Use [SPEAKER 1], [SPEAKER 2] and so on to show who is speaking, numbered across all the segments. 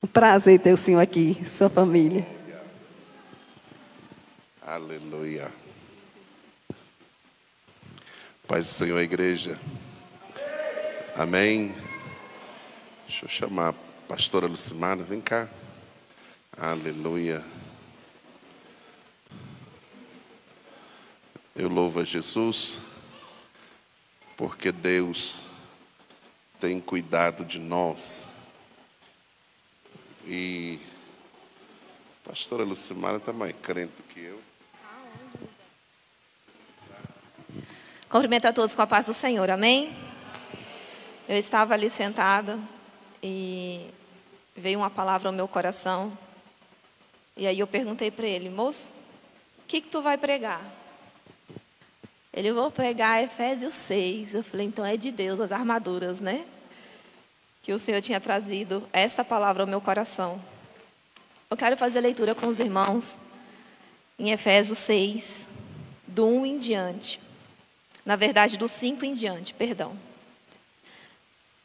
[SPEAKER 1] Um prazer ter o senhor aqui, sua família.
[SPEAKER 2] Aleluia. Paz do Senhor, a igreja. Amém. Deixa eu chamar a pastora Lucimara, vem cá. Aleluia. Eu louvo a Jesus, porque Deus tem cuidado de nós. E a pastora Lucimara está mais crente do que eu.
[SPEAKER 3] Cumprimento a todos com a paz do Senhor, amém? Eu estava ali sentada e veio uma palavra ao meu coração. E aí eu perguntei para ele: moço, o que tu vai pregar? Ele: vou pregar Efésios 6. Eu falei: então é de Deus as armaduras, né? Que o Senhor tinha trazido esta palavra ao meu coração. Eu quero fazer leitura com os irmãos em Efésios 6, do 1 em diante. Na verdade, do 5 em diante, perdão.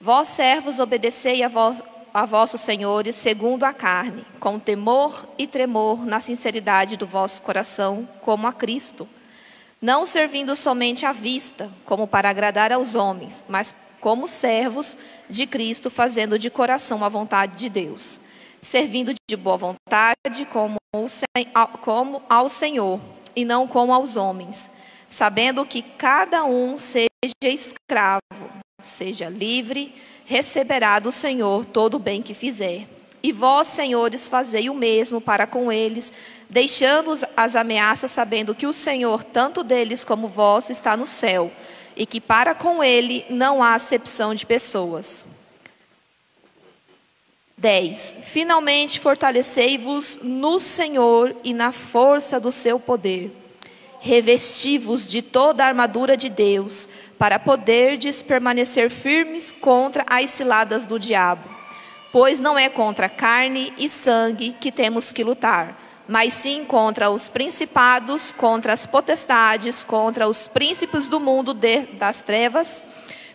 [SPEAKER 3] Vós, servos, obedecei a vossos senhores segundo a carne, com temor e tremor na sinceridade do vosso coração, como a Cristo, não servindo somente à vista, como para agradar aos homens, mas como servos de Cristo, fazendo de coração a vontade de Deus, servindo de boa vontade como ao Senhor, e não como aos homens, sabendo que cada um seja escravo, seja livre, receberá do Senhor todo o bem que fizer. E vós, senhores, fazei o mesmo para com eles, deixando as ameaças, sabendo que o Senhor, tanto deles como vós, está no céu, e que para com ele não há acepção de pessoas. 10. Finalmente fortalecei-vos no Senhor e na força do seu poder. Revesti-vos de toda a armadura de Deus, para poderdes permanecer firmes contra as ciladas do diabo. Pois não é contra carne e sangue que temos que lutar, mas sim contra os principados, contra as potestades, contra os príncipes do mundo das trevas,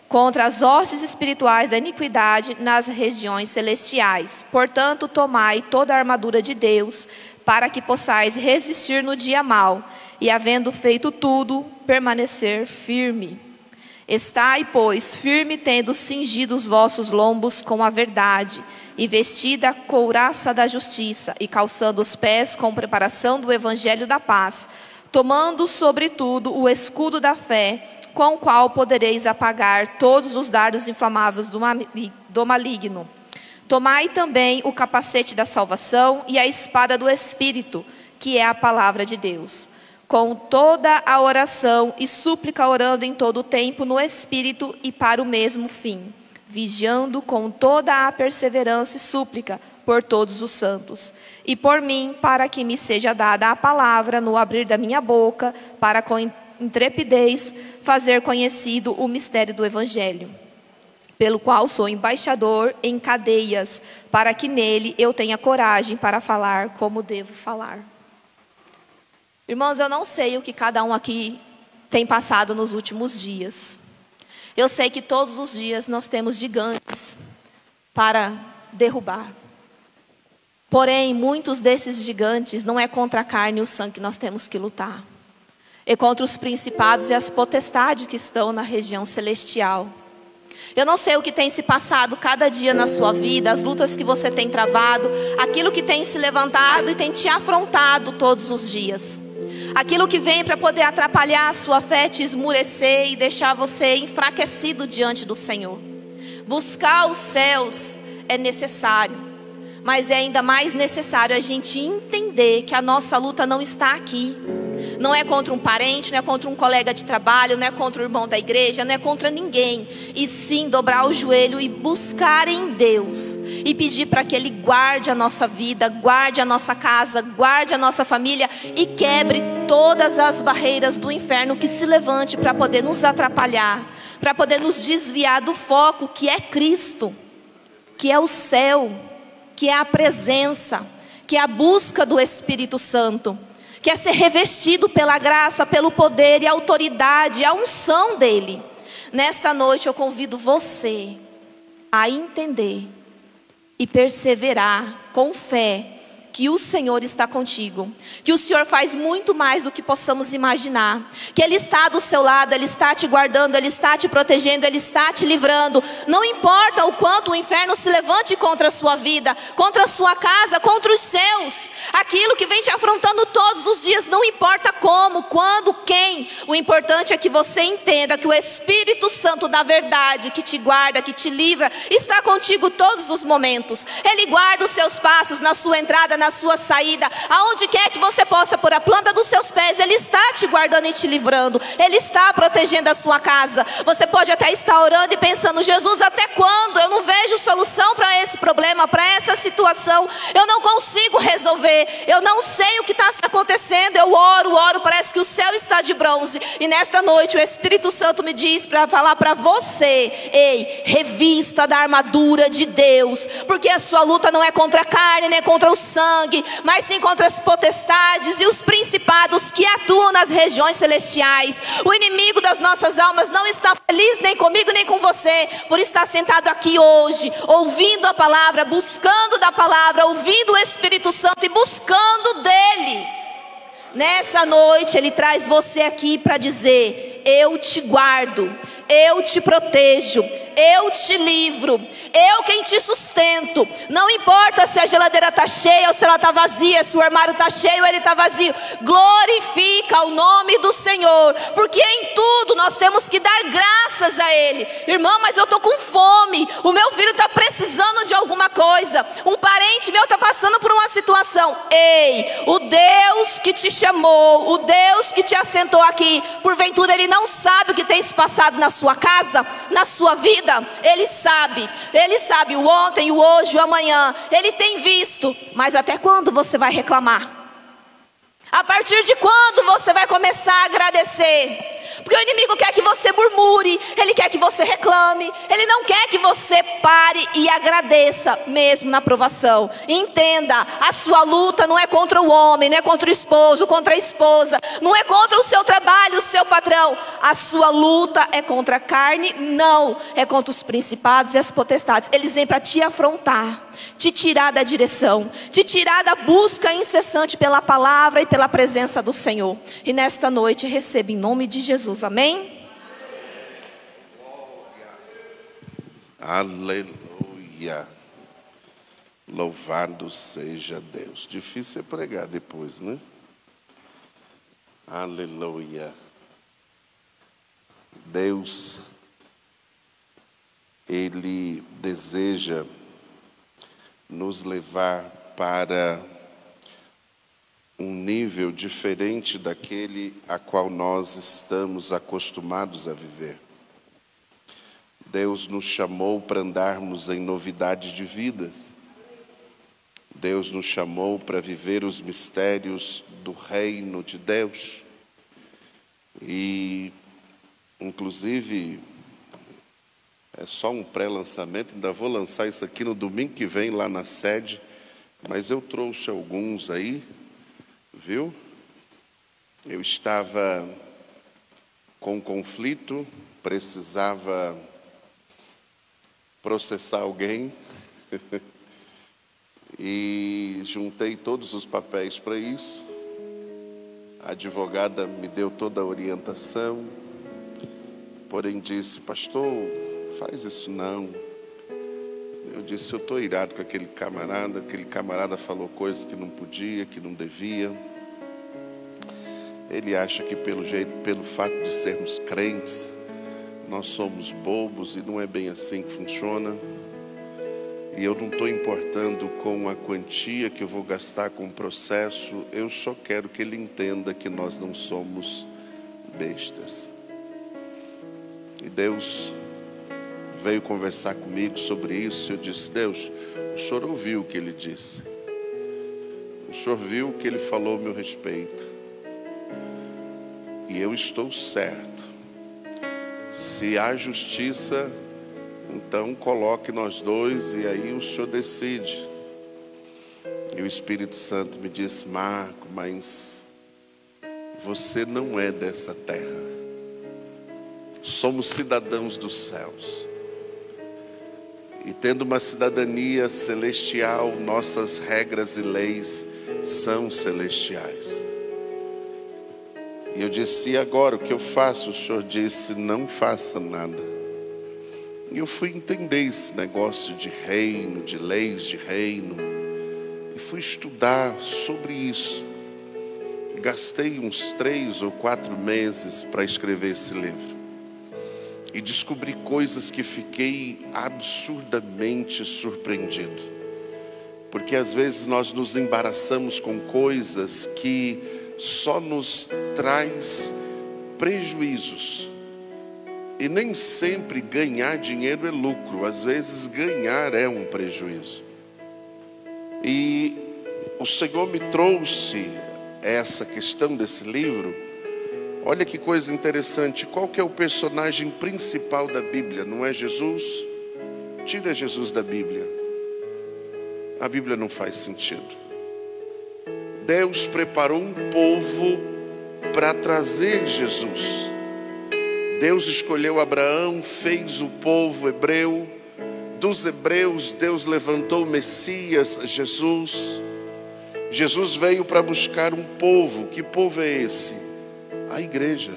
[SPEAKER 3] contra as hostes espirituais da iniquidade nas regiões celestiais. Portanto, tomai toda a armadura de Deus, para que possais resistir no dia mau, e havendo feito tudo, permanecer firme. Estai, pois, firme, tendo cingido os vossos lombos com a verdade, e vestida a couraça da justiça, e calçando os pés com preparação do evangelho da paz, tomando sobretudo o escudo da fé, com o qual podereis apagar todos os dardos inflamáveis do maligno. Tomai também o capacete da salvação e a espada do Espírito, que é a palavra de Deus, com toda a oração e súplica, orando em todo o tempo no Espírito e para o mesmo fim, vigiando com toda a perseverança e súplica por todos os santos, e por mim, para que me seja dada a palavra no abrir da minha boca, para com intrepidez fazer conhecido o mistério do Evangelho, pelo qual sou embaixador em cadeias, para que nele eu tenha coragem para falar como devo falar. Irmãos, eu não sei o que cada um aqui tem passado nos últimos dias. Eu sei que todos os dias nós temos gigantes para derrubar. Porém, muitos desses gigantes não é contra a carne e o sangue que nós temos que lutar. É contra os principados e as potestades que estão na região celestial. Eu não sei o que tem se passado cada dia na sua vida, as lutas que você tem travado, aquilo que tem se levantado e tem te afrontado todos os dias. Aquilo que vem para poder atrapalhar a sua fé, te esmurecer e deixar você enfraquecido diante do Senhor. Buscar os céus é necessário, mas é ainda mais necessário a gente entender que a nossa luta não está aqui. Não é contra um parente, não é contra um colega de trabalho, não é contra o irmão da igreja, não é contra ninguém. E sim dobrar o joelho e buscar em Deus. E pedir para que Ele guarde a nossa vida, guarde a nossa casa, guarde a nossa família. E quebre todas as barreiras do inferno que se levante para poder nos atrapalhar. Para poder nos desviar do foco que é Cristo. Que é o céu, que é a presença, que é a busca do Espírito Santo. Que é ser revestido pela graça, pelo poder e a autoridade, a unção dEle. Nesta noite eu convido você a entender e perseverar com fé, que o Senhor está contigo, que o Senhor faz muito mais do que possamos imaginar, que Ele está do seu lado, Ele está te guardando, Ele está te protegendo, Ele está te livrando. Não importa o quanto o inferno se levante contra a sua vida, contra a sua casa, contra os seus, aquilo que vem te afrontando todos os dias, não importa como, quando, quem, o importante é que você entenda que o Espírito Santo da verdade, que te guarda, que te livra, está contigo todos os momentos. Ele guarda os seus passos na sua entrada, na sua saída, aonde quer que você possa pôr a planta dos seus pés, Ele está te guardando e te livrando, Ele está protegendo a sua casa. Você pode até estar orando e pensando: Jesus, até quando? Eu não vejo solução para esse problema, para essa situação, eu não consigo resolver, eu não sei o que está acontecendo. Eu oro, parece que o céu está de bronze. E nesta noite o Espírito Santo me diz para falar para você: ei, revista da armadura de Deus, porque a sua luta não é contra a carne, nem contra o sangue, mas sim contra as potestades e os principados que atuam nas regiões celestiais. O inimigo das nossas almas não está feliz nem comigo nem com você por estar sentado aqui hoje, ouvindo a palavra, buscando da palavra, ouvindo o Espírito Santo e buscando dele. Nessa noite Ele traz você aqui para dizer: eu te guardo, eu te protejo, eu te livro, eu quem te sustento. Não importa se a geladeira está cheia ou se ela está vazia, se o armário está cheio ou ele está vazio, glorifica o nome do Senhor, porque em tudo nós temos que dar graças a Ele. Irmão, mas eu estou com fome, o meu filho está precisando de alguma coisa, um parente meu está passando por uma situação. Ei, o Deus que te chamou, o Deus que te assentou aqui, porventura Ele não sabe o que tem se passado na sua casa, na sua vida? Ele sabe o ontem, o hoje, o amanhã. Ele tem visto. Mas até quando você vai reclamar? A partir de quando você vai começar a agradecer? Porque o inimigo quer que você murmure, ele quer que você reclame, ele não quer que você pare e agradeça, mesmo na provação. Entenda, a sua luta não é contra o homem, não é contra o esposo, contra a esposa, não é contra o seu trabalho, o seu patrão. A sua luta é contra a carne? Não, é contra os principados e as potestades. Eles vêm para te afrontar, te tirar da direção, te tirar da busca incessante pela palavra e pela presença do Senhor. E nesta noite receba em nome de Jesus, amém?
[SPEAKER 2] Aleluia. Louvado seja Deus. Difícil é pregar depois, né? Aleluia. Deus, Ele deseja nos levar para um nível diferente daquele a qual nós estamos acostumados a viver. Deus nos chamou para andarmos em novidade de vidas. Deus nos chamou para viver os mistérios do reino de Deus. E, inclusive, é só um pré-lançamento, ainda vou lançar isso aqui no domingo que vem lá na sede, mas eu trouxe alguns aí, viu? Eu estava com conflito, precisava processar alguém e juntei todos os papéis para isso. A advogada me deu toda a orientação, porém disse: pastor, faz isso não. Eu disse: eu estou irado com aquele camarada falou coisas que não podia, que não devia. Ele acha que pelo fato de sermos crentes, nós somos bobos e não é bem assim que funciona. E eu não estou importando com a quantia que eu vou gastar com o processo, eu só quero que ele entenda que nós não somos bestas. E Deus veio conversar comigo sobre isso. Eu disse: Deus, o Senhor ouviu o que ele disse, o Senhor viu o que ele falou a meu respeito, e eu estou certo. Se há justiça, então coloque nós dois e aí o Senhor decide. E o Espírito Santo me disse: Marco, mas você não é dessa terra, somos cidadãos dos céus. E tendo uma cidadania celestial, nossas regras e leis são celestiais. E eu disse: e agora o que eu faço? O Senhor disse: não faça nada. E eu fui entender esse negócio de reino, de leis de reino, e fui estudar sobre isso. Gastei uns 3 ou 4 meses para escrever esse livro. E descobri coisas que fiquei absurdamente surpreendido. Porque às vezes nós nos embaraçamos com coisas que só nos traz prejuízos. E nem sempre ganhar dinheiro é lucro. Às vezes ganhar é um prejuízo. E o Senhor me trouxe essa questão desse livro. Olha que coisa interessante. Qual que é o personagem principal da Bíblia? Não é Jesus? Tira Jesus da Bíblia. A Bíblia não faz sentido. Deus preparou um povo para trazer Jesus. Deus escolheu Abraão, fez o povo hebreu. Dos hebreus, Deus levantou o Messias, Jesus. Jesus veio para buscar um povo. Que povo é esse? A igreja.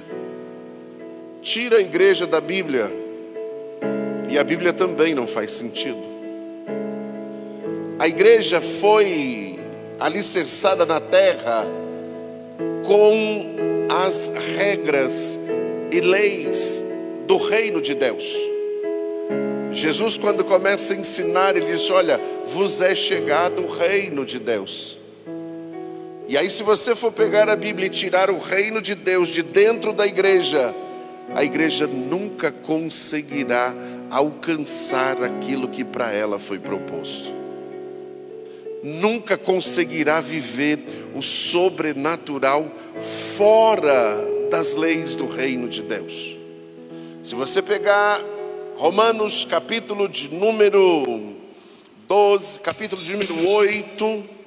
[SPEAKER 2] Tira a igreja da Bíblia e a Bíblia também não faz sentido. A igreja foi alicerçada na terra com as regras e leis do reino de Deus. Jesus, quando começa a ensinar, ele diz: olha, vos é chegado o reino de Deus. E aí, se você for pegar a Bíblia e tirar o reino de Deus de dentro da igreja, a igreja nunca conseguirá alcançar aquilo que para ela foi proposto. Nunca conseguirá viver o sobrenatural fora das leis do reino de Deus. Se você pegar Romanos capítulo de número 12, capítulo de número 8,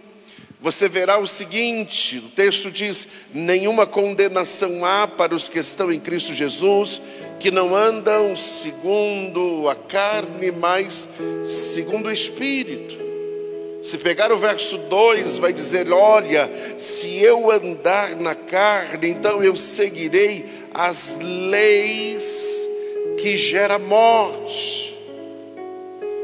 [SPEAKER 2] você verá o seguinte: o texto diz: nenhuma condenação há para os que estão em Cristo Jesus, que não andam segundo a carne, mas segundo o Espírito. Se pegar o verso 2, vai dizer: olha, se eu andar na carne, então eu seguirei as leis que geram morte.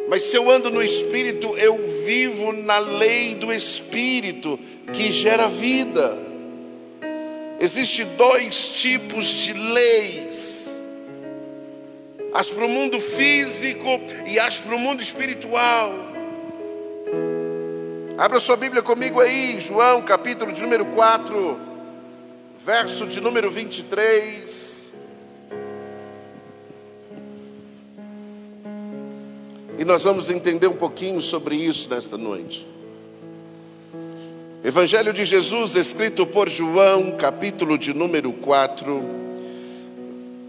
[SPEAKER 2] Mas se eu ando no Espírito, eu vivo na lei do Espírito, que gera vida. Existem 2 tipos de leis: as para o mundo físico e as para o mundo espiritual. Abra sua Bíblia comigo aí, João capítulo de número 4, verso de número 23. E nós vamos entender um pouquinho sobre isso nesta noite. Evangelho de Jesus, escrito por João, capítulo de número 4,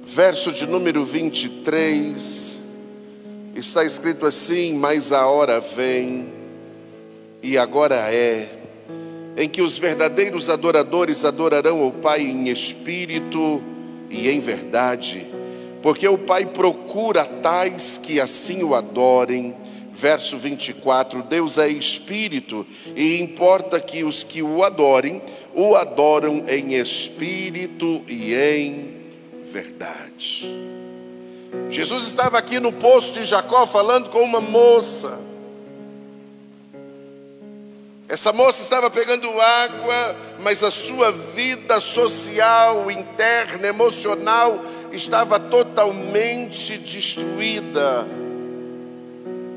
[SPEAKER 2] verso de número 23. Está escrito assim: mas a hora vem, e agora é, em que os verdadeiros adoradores adorarão o Pai em espírito e em verdade, porque o Pai procura tais que assim o adorem. Verso 24: Deus é espírito, e importa que os que o adorem, o adoram em espírito e em verdade. Jesus estava aqui no poço de Jacó falando com uma moça. Essa moça estava pegando água, mas a sua vida social, interna, emocional, estava totalmente destruída,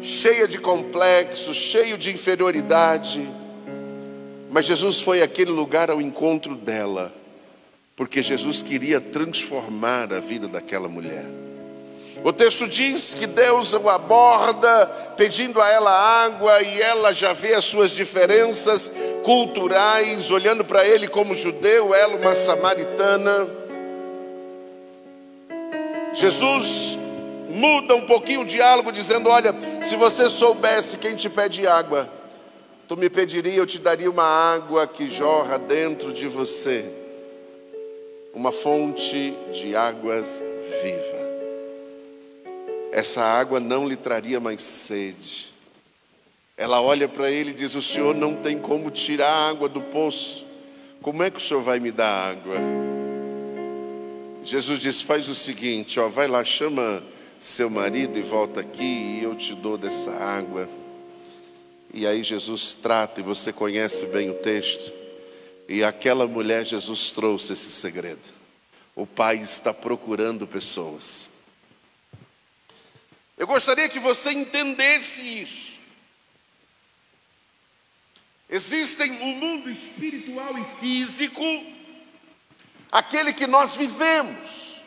[SPEAKER 2] cheia de complexos, cheio de inferioridade. Mas Jesus foi àquele lugar ao encontro dela, porque Jesus queria transformar a vida daquela mulher. O texto diz que Deus o aborda pedindo a ela água, e ela já vê as suas diferenças culturais, olhando para ele como judeu, ela uma samaritana. Jesus muda um pouquinho o diálogo, dizendo: olha, se você soubesse quem te pede água, tu me pediria, eu te daria uma água que jorra dentro de você, uma fonte de águas viva. essa água não lhe traria mais sede. Ela olha para ele e diz: o senhor não tem como tirar a água do poço, como é que o senhor vai me dar água? Jesus diz: faz o seguinte, vai lá, chama seu marido e volta aqui e eu te dou dessa água. E aí Jesus trata, e você conhece bem o texto, e aquela mulher, Jesus trouxe esse segredo. O Pai está procurando pessoas. Eu gostaria que você entendesse isso. Existem o mundo espiritual e físico, aquele que nós vivemos,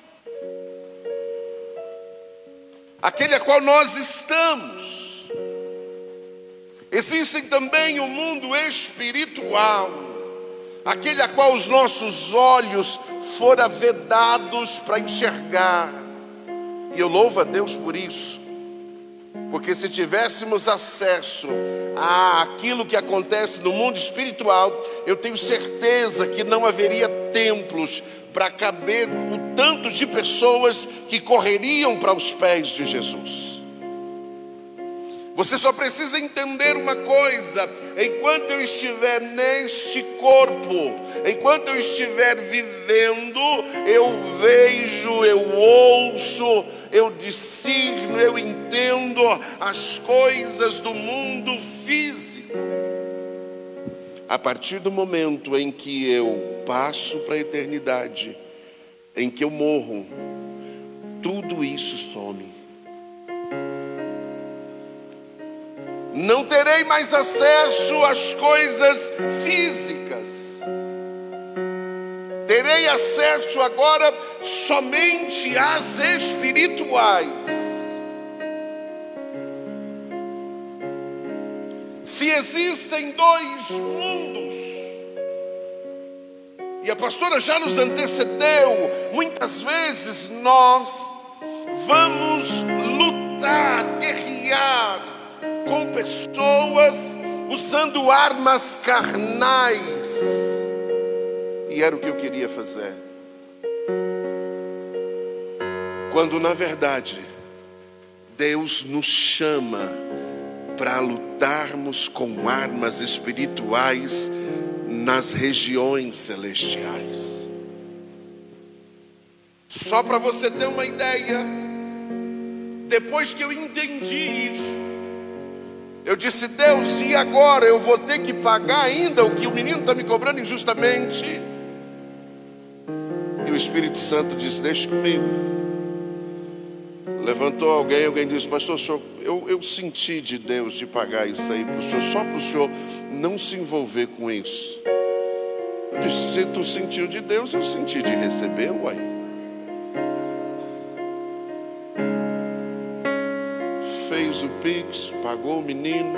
[SPEAKER 2] aquele a qual nós estamos. Existem também o mundo espiritual, aquele a qual os nossos olhos foram vedados para enxergar. E eu louvo a Deus por isso, porque se tivéssemos acesso àquilo que acontece no mundo espiritual, eu tenho certeza que não haveria templos para caber o tanto de pessoas que correriam para os pés de Jesus. Você só precisa entender uma coisa: enquanto eu estiver neste corpo, enquanto eu estiver vivendo, eu vejo, eu ouço, eu discerno, eu entendo as coisas do mundo físico. A partir do momento em que eu passo para a eternidade, em que eu morro, tudo isso some. Não terei mais acesso às coisas físicas. Terei acesso agora somente às espirituais. Se existem dois mundos, e a pastora já nos antecedeu, muitas vezes nós vamos lutar, guerrear com pessoas usando armas carnais. E era o que eu queria fazer. Quando na verdade Deus nos chama para lutarmos com armas espirituais nas regiões celestiais. Só para você ter uma ideia, depois que eu entendi isso, eu disse: Deus, e agora? Eu vou ter que pagar ainda o que o menino está me cobrando injustamente? E o Espírito Santo disse: deixa comigo. Levantou alguém disse: pastor, senhor, eu senti de Deus de pagar isso aí para o senhor, só para o senhor não se envolver com isso. Eu disse: se tu sentiu de Deus, eu senti de receber, uai. Fez o Pix, pagou o menino,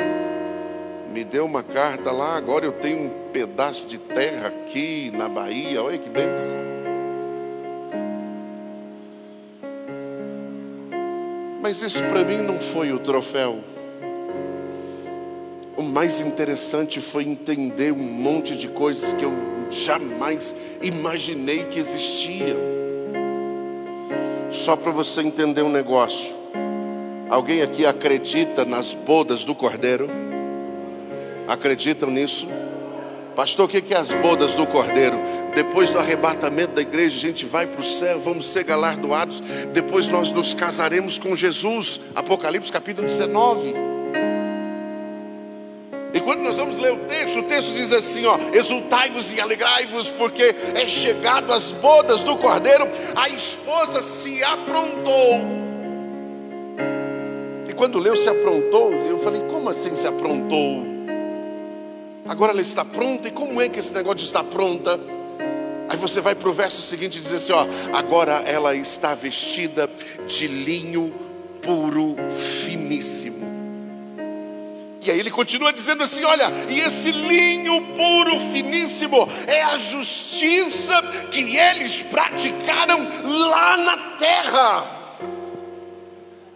[SPEAKER 2] me deu uma carta lá. Agora eu tenho um pedaço de terra aqui na Bahia, olha que bênção. Mas isso para mim não foi o troféu. O mais interessante foi entender um monte de coisas que eu jamais imaginei que existiam. Só para você entender um negócio: alguém aqui acredita nas bodas do Cordeiro? Acreditam nisso? Pastor, o que é as bodas do Cordeiro? Depois do arrebatamento da igreja, a gente vai para o céu, vamos ser galardoados. Depois nós nos casaremos com Jesus. Apocalipse capítulo 19. E quando nós vamos ler o texto diz assim, exultai-vos e alegrai-vos, porque é chegado as bodas do Cordeiro. A esposa se aprontou. E quando leu se aprontou, eu falei: como assim se aprontou? Agora ela está pronta. E como é que esse negócio de estar pronta? Aí você vai para o verso seguinte e diz assim, agora ela está vestida de linho puro, finíssimo. E aí ele continua dizendo assim, olha, e esse linho puro, finíssimo, é a justiça que eles praticaram lá na terra.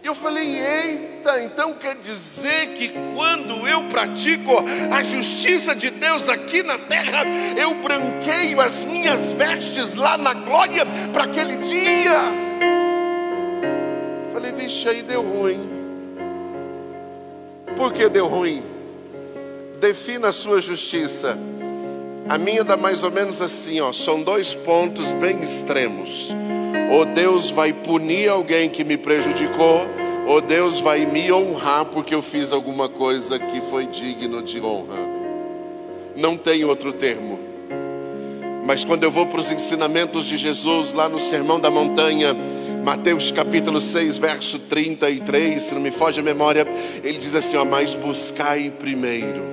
[SPEAKER 2] Eu falei: eita, então quer dizer que quando eu pratico a justiça de Deus aqui na terra, eu branqueio as minhas vestes lá na glória para aquele dia. Eu falei: falei, vixe, aí deu ruim. Por que deu ruim? Defina a sua justiça. A minha dá mais ou menos assim, ó, são 2 pontos bem extremos. Ou Deus vai punir alguém que me prejudicou, ou Deus vai me honrar porque eu fiz alguma coisa que foi digno de honra. Não tem outro termo. Mas quando eu vou para os ensinamentos de Jesus lá no Sermão da Montanha, Mateus capítulo 6, verso 33, se não me foge a memória, ele diz assim, ó, mas buscai primeiro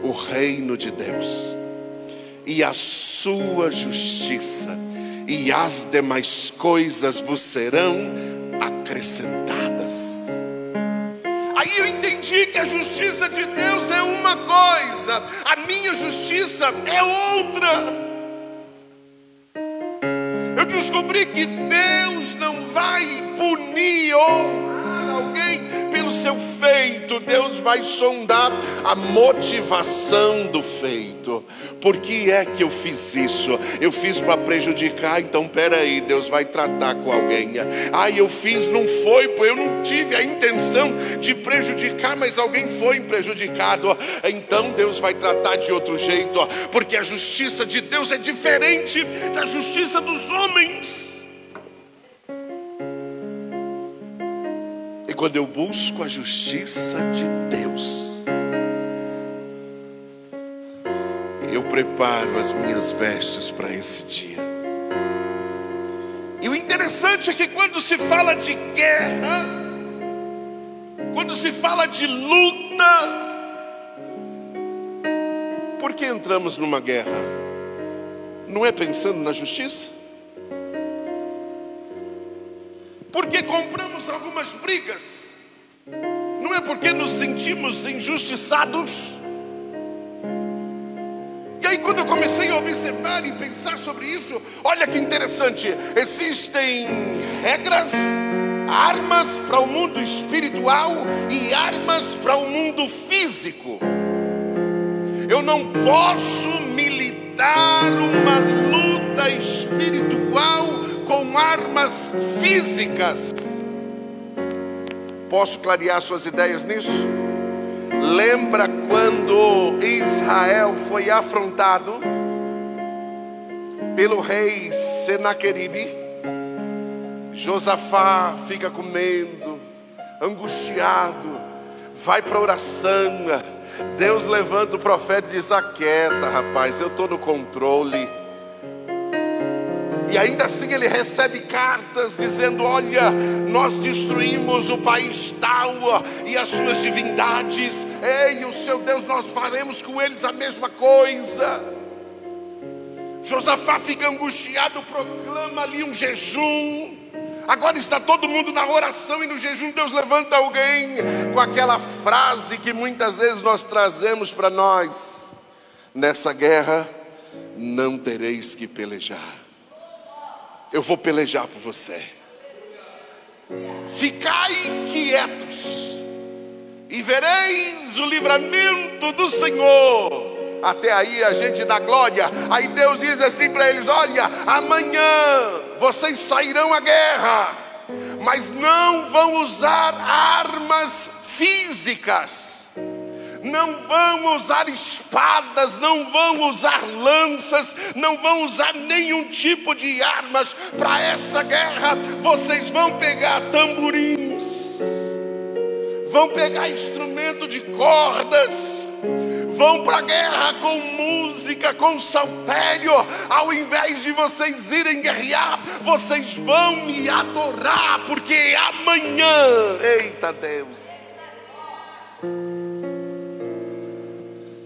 [SPEAKER 2] o reino de Deus e a sua justiça, e as demais coisas vos serão acrescentadas. Aí eu entendi que a justiça de Deus é uma coisa, a minha justiça é outra. Eu descobri que Deus não vai punir ou honrar alguém pelo seu feito. Deus vai sondar a motivação do feito. Por que é que eu fiz isso? Eu fiz para prejudicar, então peraí, Deus vai tratar com alguém. Eu fiz, não foi, eu não tive a intenção de prejudicar, mas alguém foi prejudicado. Então Deus vai tratar de outro jeito, porque a justiça de Deus é diferente da justiça dos homens. E quando eu busco a justiça de Deus, eu preparo as minhas vestes para esse dia. E o interessante é que quando se fala de guerra, quando se fala de luta, por que entramos numa guerra? Não é pensando na justiça? Por que compramos algumas brigas? Não é porque nos sentimos injustiçados? E aí quando eu comecei a observar e pensar sobre isso, olha que interessante, existem regras, armas para o mundo espiritual e armas para o mundo físico. Eu não posso militar uma luta espiritual com armas físicas. Posso clarear suas ideias nisso? Lembra quando Israel foi afrontado pelo rei Senaqueribe? Josafá fica com medo, angustiado, vai para a oração. Deus levanta o profeta e diz, aquieta rapaz, eu estou no controle. E ainda assim ele recebe cartas dizendo, olha, nós destruímos o país tal e as suas divindades, ei, o seu Deus, nós faremos com eles a mesma coisa. Josafá fica angustiado, proclama ali um jejum. Agora está todo mundo na oração e no jejum Deus levanta alguém com aquela frase que muitas vezes nós trazemos para nós: nessa guerra não tereis que pelejar, eu vou pelejar por você. Ficai quietos e vereis o livramento do Senhor. Até aí a gente dá glória. Aí Deus diz assim para eles: olha, amanhã vocês sairão à guerra, mas não vão usar armas físicas, não vão usar espadas, não vão usar lanças, não vão usar nenhum tipo de armas para essa guerra. Vocês vão pegar tamborins, vão pegar instrumento de cordas, vão para a guerra com música, com saltério. Ao invés de vocês irem guerrear, vocês vão me adorar, porque amanhã, eita Deus,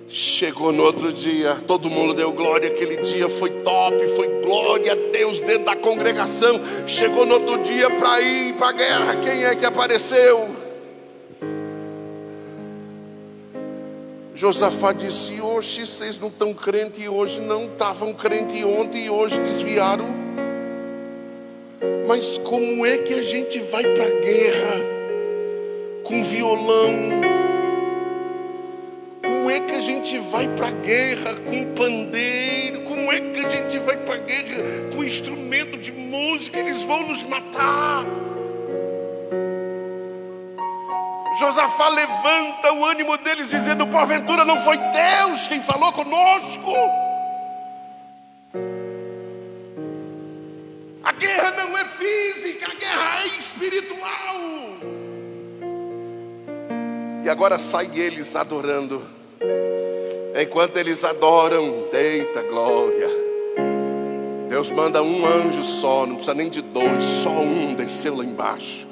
[SPEAKER 2] chegou no outro dia, todo mundo deu glória, aquele dia foi top, foi glória a Deus dentro da congregação. Chegou no outro dia para ir para a guerra, quem é que apareceu? Josafá disse: oxe, vocês não estão crentes hoje, não estavam crentes ontem e hoje desviaram. Mas como é que a gente vai para a guerra com violão? Como é que a gente vai para a guerra com pandeiro? Como é que a gente vai para a guerra com instrumento de música? Eles vão nos matar. Josafá levanta o ânimo deles, dizendo: porventura não foi Deus quem falou conosco? A guerra não é física, a guerra é espiritual. E agora saem eles adorando. Enquanto eles adoram, eita glória, Deus manda um anjo só, não precisa nem de dois, só um desceu lá embaixo.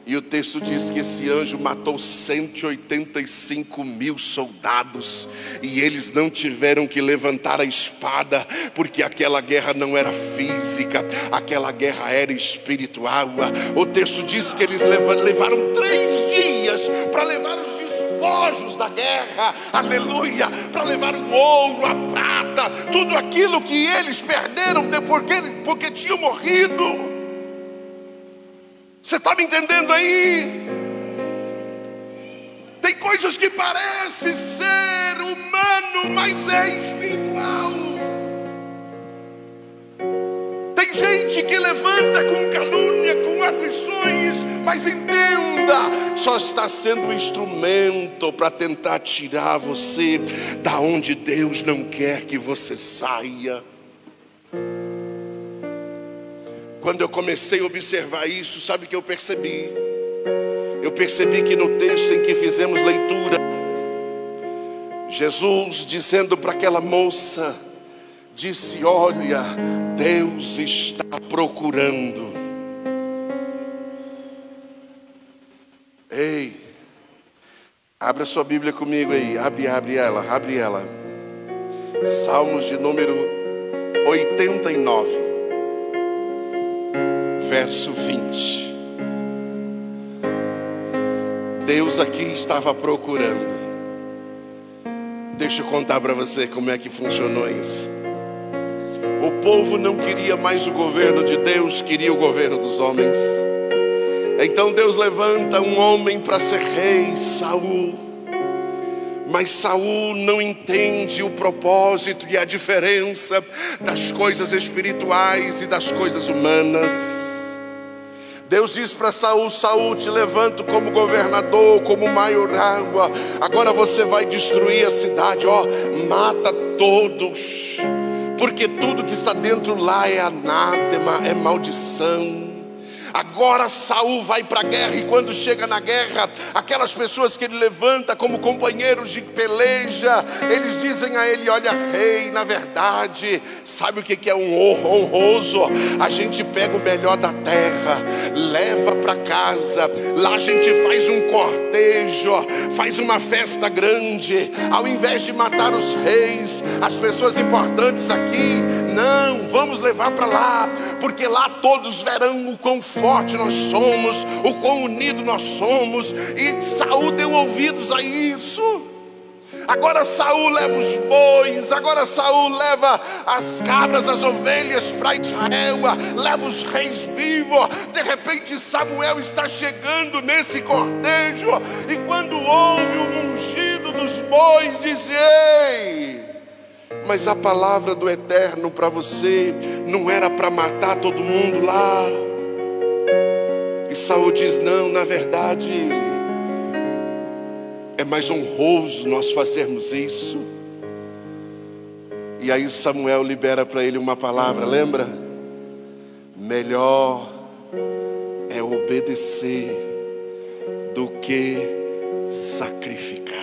[SPEAKER 2] E o texto diz que esse anjo matou 185 mil soldados. E eles não tiveram que levantar a espada, porque aquela guerra não era física, aquela guerra era espiritual. O texto diz que eles levaram 3 dias para levar os despojos da guerra, aleluia, para levar o ouro, a prata, tudo aquilo que eles perderam porque tinham morrido. Você está me entendendo aí? Tem coisas que parecem ser humano, mas é espiritual. Tem gente que levanta com calúnia, com aflições, mas entenda, só está sendo um instrumento para tentar tirar você da onde Deus não quer que você saia. Quando eu comecei a observar isso, sabe o que eu percebi? Eu percebi que no texto em que fizemos leitura, Jesus dizendo para aquela moça, disse: olha, Deus está procurando. Ei, abra sua Bíblia comigo aí, abre ela. Salmos de número 89. Verso 20. Deus aqui estava procurando. Deixa eu contar para você como é que funcionou isso. O povo não queria mais o governo de Deus, queria o governo dos homens. Então Deus levanta um homem para ser rei, Saul. Mas Saul não entende o propósito e a diferença das coisas espirituais e das coisas humanas. Deus diz para Saul: Saul, te levanto como governador, como maioral. Agora você vai destruir a cidade, mata todos, porque tudo que está dentro lá é anátema, é maldição. Agora Saul vai para a guerra, e quando chega na guerra, aquelas pessoas que ele levanta como companheiros de peleja, eles dizem a ele: olha, rei, na verdade, sabe o que é um honroso? A gente pega o melhor da terra, leva para casa, lá a gente faz um cortejo, faz uma festa grande. Ao invés de matar os reis, as pessoas importantes aqui, não, vamos levar para lá, porque lá todos verão o quão forte nós somos, o quão unido nós somos. E Saul deu ouvidos a isso. Agora Saul leva os bois, agora Saul leva as cabras, as ovelhas para Israel, leva os reis vivos. De repente Samuel está chegando nesse cortejo, e quando ouve o mugido dos bois, diz: ei, mas a palavra do Eterno para você não era para matar todo mundo lá. E Saul diz: não, na verdade é mais honroso nós fazermos isso. E aí Samuel libera para ele uma palavra, lembra? Melhor é obedecer do que sacrificar.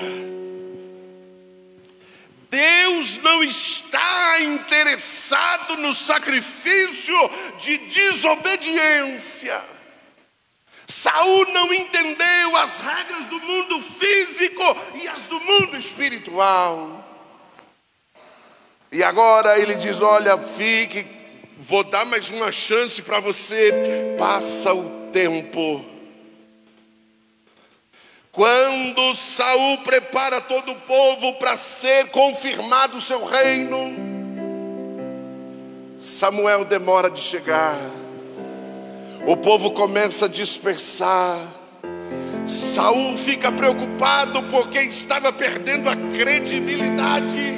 [SPEAKER 2] Deus não está interessado no sacrifício de desobediência. Saul não entendeu as regras do mundo físico e as do mundo espiritual. E agora ele diz: olha, fique, vou dar mais uma chance para você. Passa o tempo. Quando Saul prepara todo o povo para ser confirmado o seu reino, Samuel demora de chegar. O povo começa a dispersar. Saul fica preocupado porque estava perdendo a credibilidade.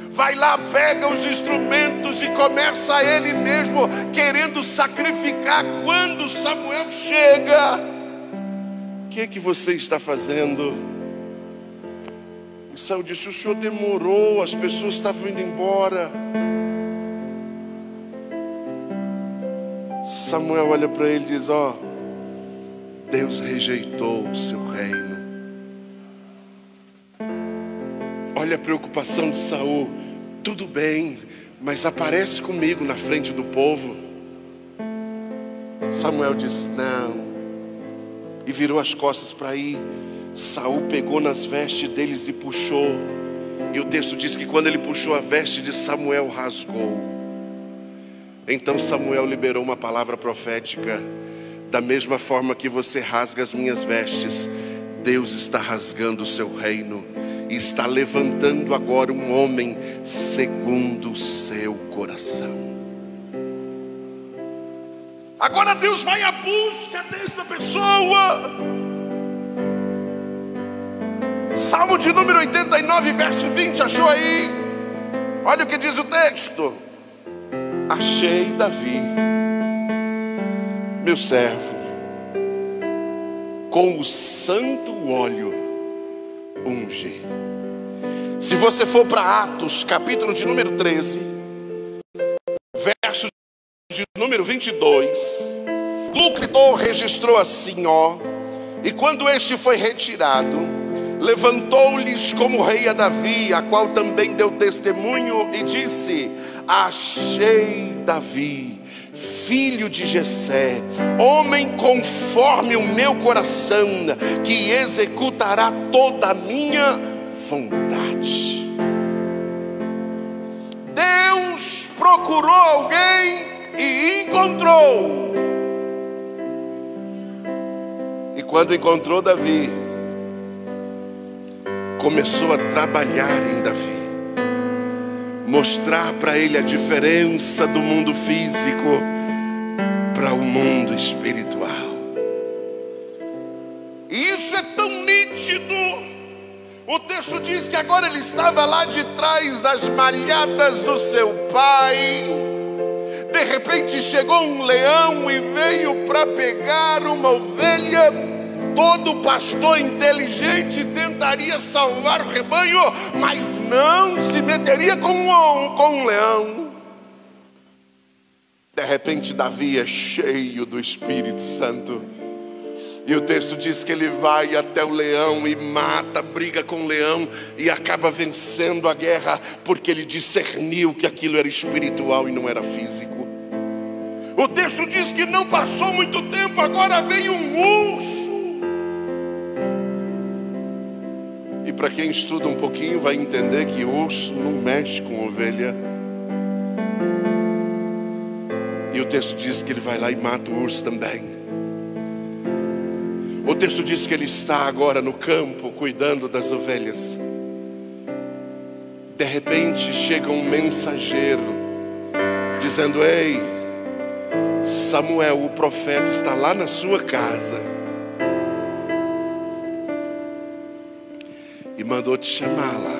[SPEAKER 2] Vai lá, pega os instrumentos e começa ele mesmo querendo sacrificar. Quando Samuel chega, que você está fazendo? E Saul disse: o senhor demorou, as pessoas estavam indo embora. Samuel olha para ele e diz: ó, Deus rejeitou o seu reino. Olha a preocupação de Saul. Tudo bem, mas aparece comigo na frente do povo. Samuel disse: não. E virou as costas para ir. Saul pegou nas vestes deles e puxou. E o texto diz que quando ele puxou a veste de Samuel, rasgou. Então Samuel liberou uma palavra profética: da mesma forma que você rasga as minhas vestes, Deus está rasgando o seu reino e está levantando agora um homem segundo o seu coração. Agora Deus vai à busca dessa pessoa. Salmo de número 89, verso 20, achou aí? Olha o que diz o texto: achei Davi, meu servo, com o santo óleo unge. Se você for para Atos, capítulo de número 13, verso de número 22, Lucro registrou assim, ó: e quando este foi retirado, levantou-lhes como rei a Davi, a qual também deu testemunho e disse: achei Davi, filho de Jessé, homem conforme o meu coração, que executará toda a minha vontade. Deus procurou alguém e encontrou. E quando encontrou Davi, começou a trabalhar em Davi, mostrar para ele a diferença do mundo físico para o mundo espiritual. E isso é tão nítido. O texto diz que agora ele estava lá de trás das malhadas do seu pai. De repente chegou um leão e veio para pegar uma ovelha. Todo pastor inteligente tentaria salvar o rebanho, mas não se meteria com um leão. De repente Davi é cheio do Espírito Santo. E o texto diz que ele vai até o leão e mata, briga com o leão e acaba vencendo a guerra, porque ele discerniu que aquilo era espiritual e não era físico. O texto diz que não passou muito tempo, agora veio um urso. E para quem estuda um pouquinho vai entender que urso não mexe com ovelha. E o texto diz que ele vai lá e mata o urso também. O texto diz que ele está agora no campo cuidando das ovelhas. De repente chega um mensageiro dizendo: ei, Samuel, o profeta, está lá na sua casa e mandou te chamar lá.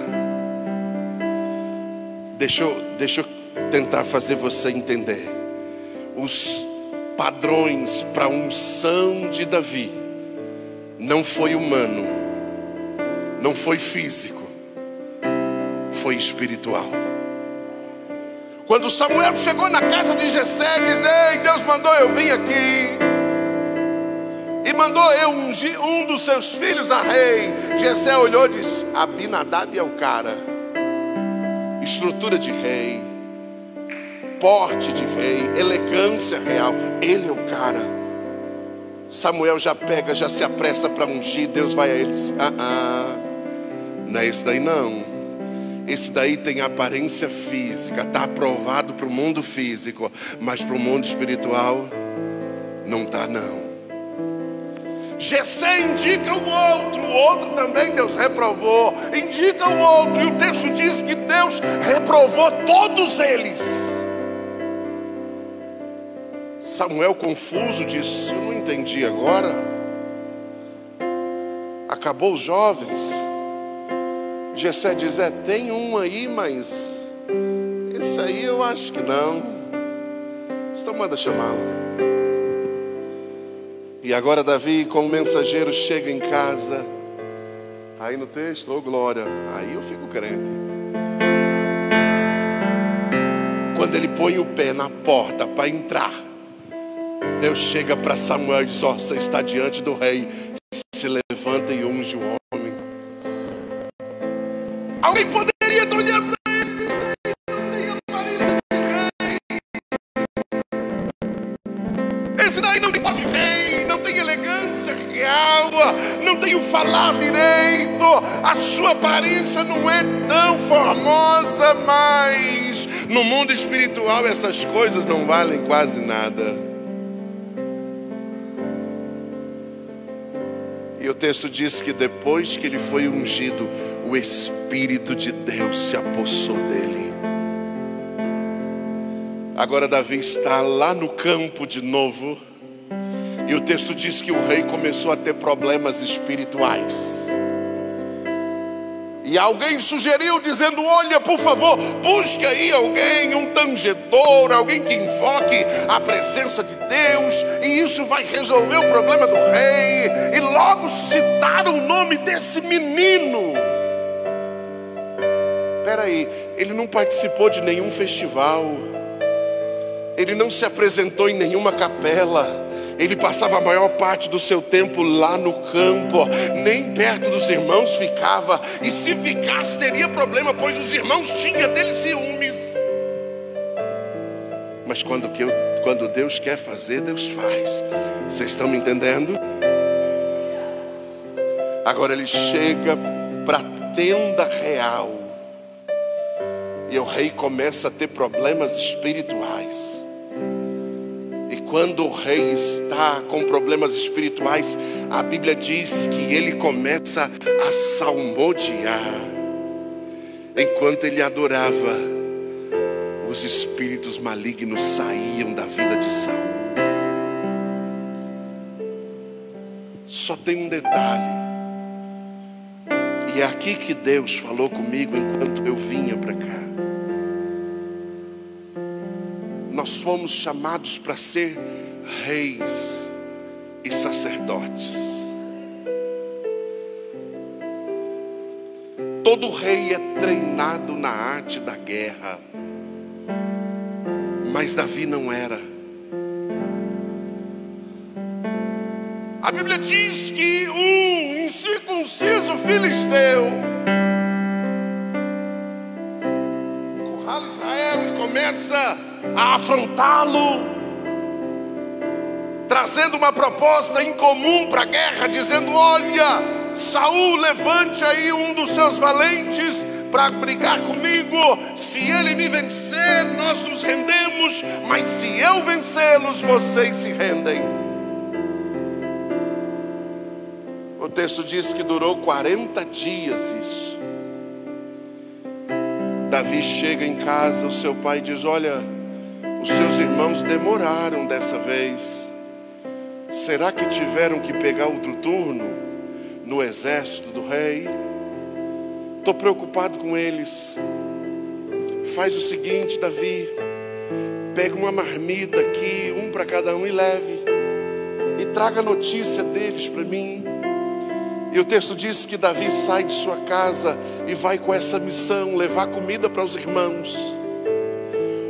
[SPEAKER 2] Deixa eu tentar fazer você entender. Os padrões para a unção de Davi não foi humano, não foi físico, foi espiritual. Quando Samuel chegou na casa de Jessé, diz: ei, Deus mandou eu vir aqui e mandou eu ungir um dos seus filhos a rei. Jessé olhou e disse: Abinadab é o cara. Estrutura de rei, porte de rei, elegância real, ele é o cara. Samuel já pega, já se apressa para ungir. Deus vai a ele e diz: não é esse daí não. Esse daí tem aparência física, está aprovado para o mundo físico, mas para o mundo espiritual não está não. Jessé indica o outro também Deus reprovou, indica o outro, e o texto diz que Deus reprovou todos eles. Samuel, confuso, disse: eu não entendi agora. Acabou os jovens? Jessé diz: tem um aí, mas esse aí eu acho que não. Então manda chamá-lo. E agora Davi, como mensageiro, chega em casa. Está aí no texto, ô glória. Aí eu fico crente. Quando ele põe o pé na porta para entrar, Deus chega para Samuel e diz: ó, você está diante do rei. Se levanta e unge o homem. Alguém poderia estar olhando para ele e dizer: não tem aparência de rei. Esse daí não tem porte de rei, não tem elegância real, não tem o falar direito, a sua aparência não é tão formosa, mas no mundo espiritual essas coisas não valem quase nada. E o texto diz que depois que ele foi ungido, o Espírito de Deus se apossou dele. Agora Davi está lá no campo de novo. E o texto diz que o rei começou a ter problemas espirituais. E alguém sugeriu dizendo: olha, por favor, busque aí alguém, um tangedor, alguém que invoque a presença de Deus, e isso vai resolver o problema do rei. E logo citaram o nome desse menino. Espera aí, ele não participou de nenhum festival, ele não se apresentou em nenhuma capela. Ele passava a maior parte do seu tempo lá no campo, nem perto dos irmãos ficava. E se ficasse teria problema, pois os irmãos tinham dele ciúmes. Mas quando Deus quer fazer, Deus faz. Vocês estão me entendendo? Agora ele chega para a tenda real. E o rei começa a ter problemas espirituais. E quando o rei está com problemas espirituais, a Bíblia diz que ele começa a salmodiar. Enquanto ele adorava, os espíritos malignos saíam da vida de Saul. Só tem um detalhe. E é aqui que Deus falou comigo enquanto eu vinha para cá. Nós fomos chamados para ser reis e sacerdotes. Todo rei é treinado na arte da guerra, mas Davi não era. A Bíblia diz que um incircunciso filisteu encurrala Israel e começa a afrontá-lo, trazendo uma proposta incomum para a guerra, dizendo: olha, Saul, levante aí um dos seus valentes para brigar comigo. Se ele me vencer, nós nos rendemos, mas se eu vencê-los, vocês se rendem. O texto diz que durou 40 dias isso. Davi chega em casa, o seu pai diz: olha, os seus irmãos demoraram dessa vez. Será que tiveram que pegar outro turno no exército do rei? Estou preocupado com eles. Faz o seguinte, Davi, pega uma marmita aqui, um para cada um, e leve, e traga notícia deles para mim. E o texto diz que Davi sai de sua casa e vai com essa missão, levar comida para os irmãos.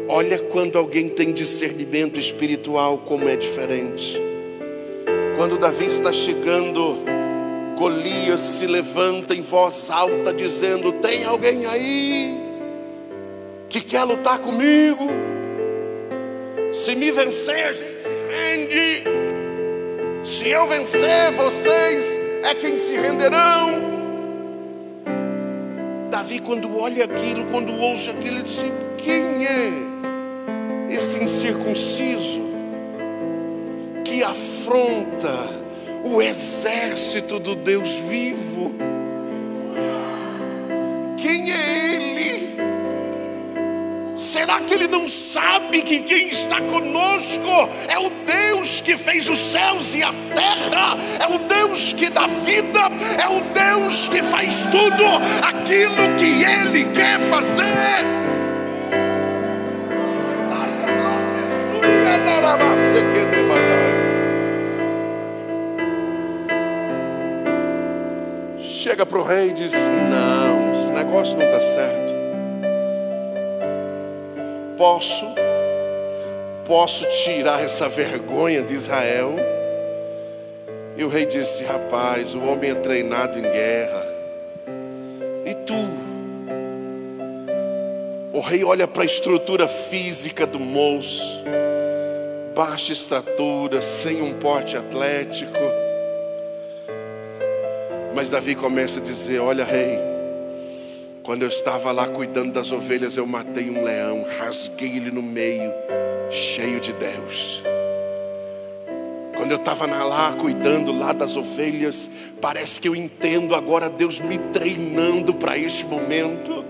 [SPEAKER 2] Olha quando alguém tem discernimento espiritual, como é diferente. Quando Davi está chegando, Golias se levanta em voz alta dizendo: tem alguém aí que quer lutar comigo? Se me vencer, a gente se rende. Se eu vencer, vocês é quem se renderão. Davi, quando olha aquilo, quando ouve aquilo, ele disse: quem é esse incircunciso que afronta o exército do Deus vivo? Quem é ele? Será que ele não sabe que quem está conosco é o Deus que fez os céus e a terra? É o Deus que dá vida, é o Deus que faz tudo aquilo que ele quer fazer. chega para o rei e diz: não, esse negócio não está certo. Posso tirar essa vergonha de Israel? E o rei disse: rapaz, o homem é treinado em guerra. E tu? O rei olha para a estrutura física do moço, baixa estatura, sem um porte atlético. Mas Davi começa a dizer: olha, rei, quando eu estava lá cuidando das ovelhas, eu matei um leão, rasguei ele no meio, cheio de Deus. Quando eu estava lá cuidando lá das ovelhas, parece que eu entendo agora Deus me treinando para este momento.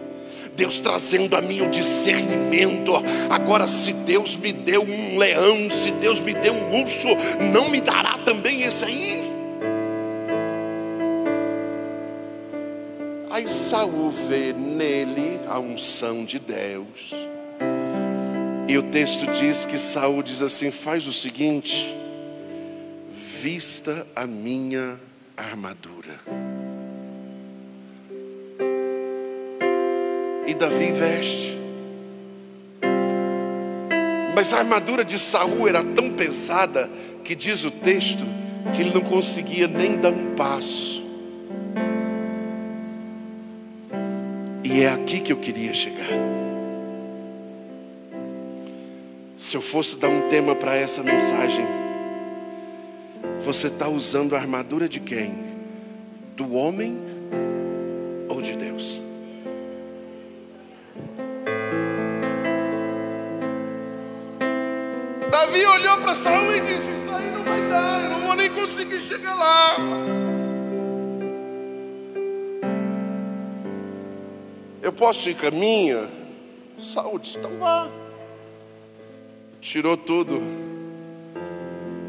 [SPEAKER 2] Deus trazendo a mim o discernimento. Agora, se Deus me deu um leão, se Deus me deu um urso, não me dará também esse aí? Aí Saul vê nele a unção de Deus. E o texto diz que Saul diz assim: faz o seguinte, vista a minha armadura. E Davi veste. Mas a armadura de Saul era tão pesada que diz o texto que ele não conseguia nem dar um passo. E é aqui que eu queria chegar. Se eu fosse dar um tema para essa mensagem: você está usando a armadura de quem? Do homem ou de Deus? Davi olhou para Saul e disse: isso aí não vai dar, eu não vou nem conseguir chegar lá. Eu posso ir com a minha? Saul disse: então vá. Tirou tudo.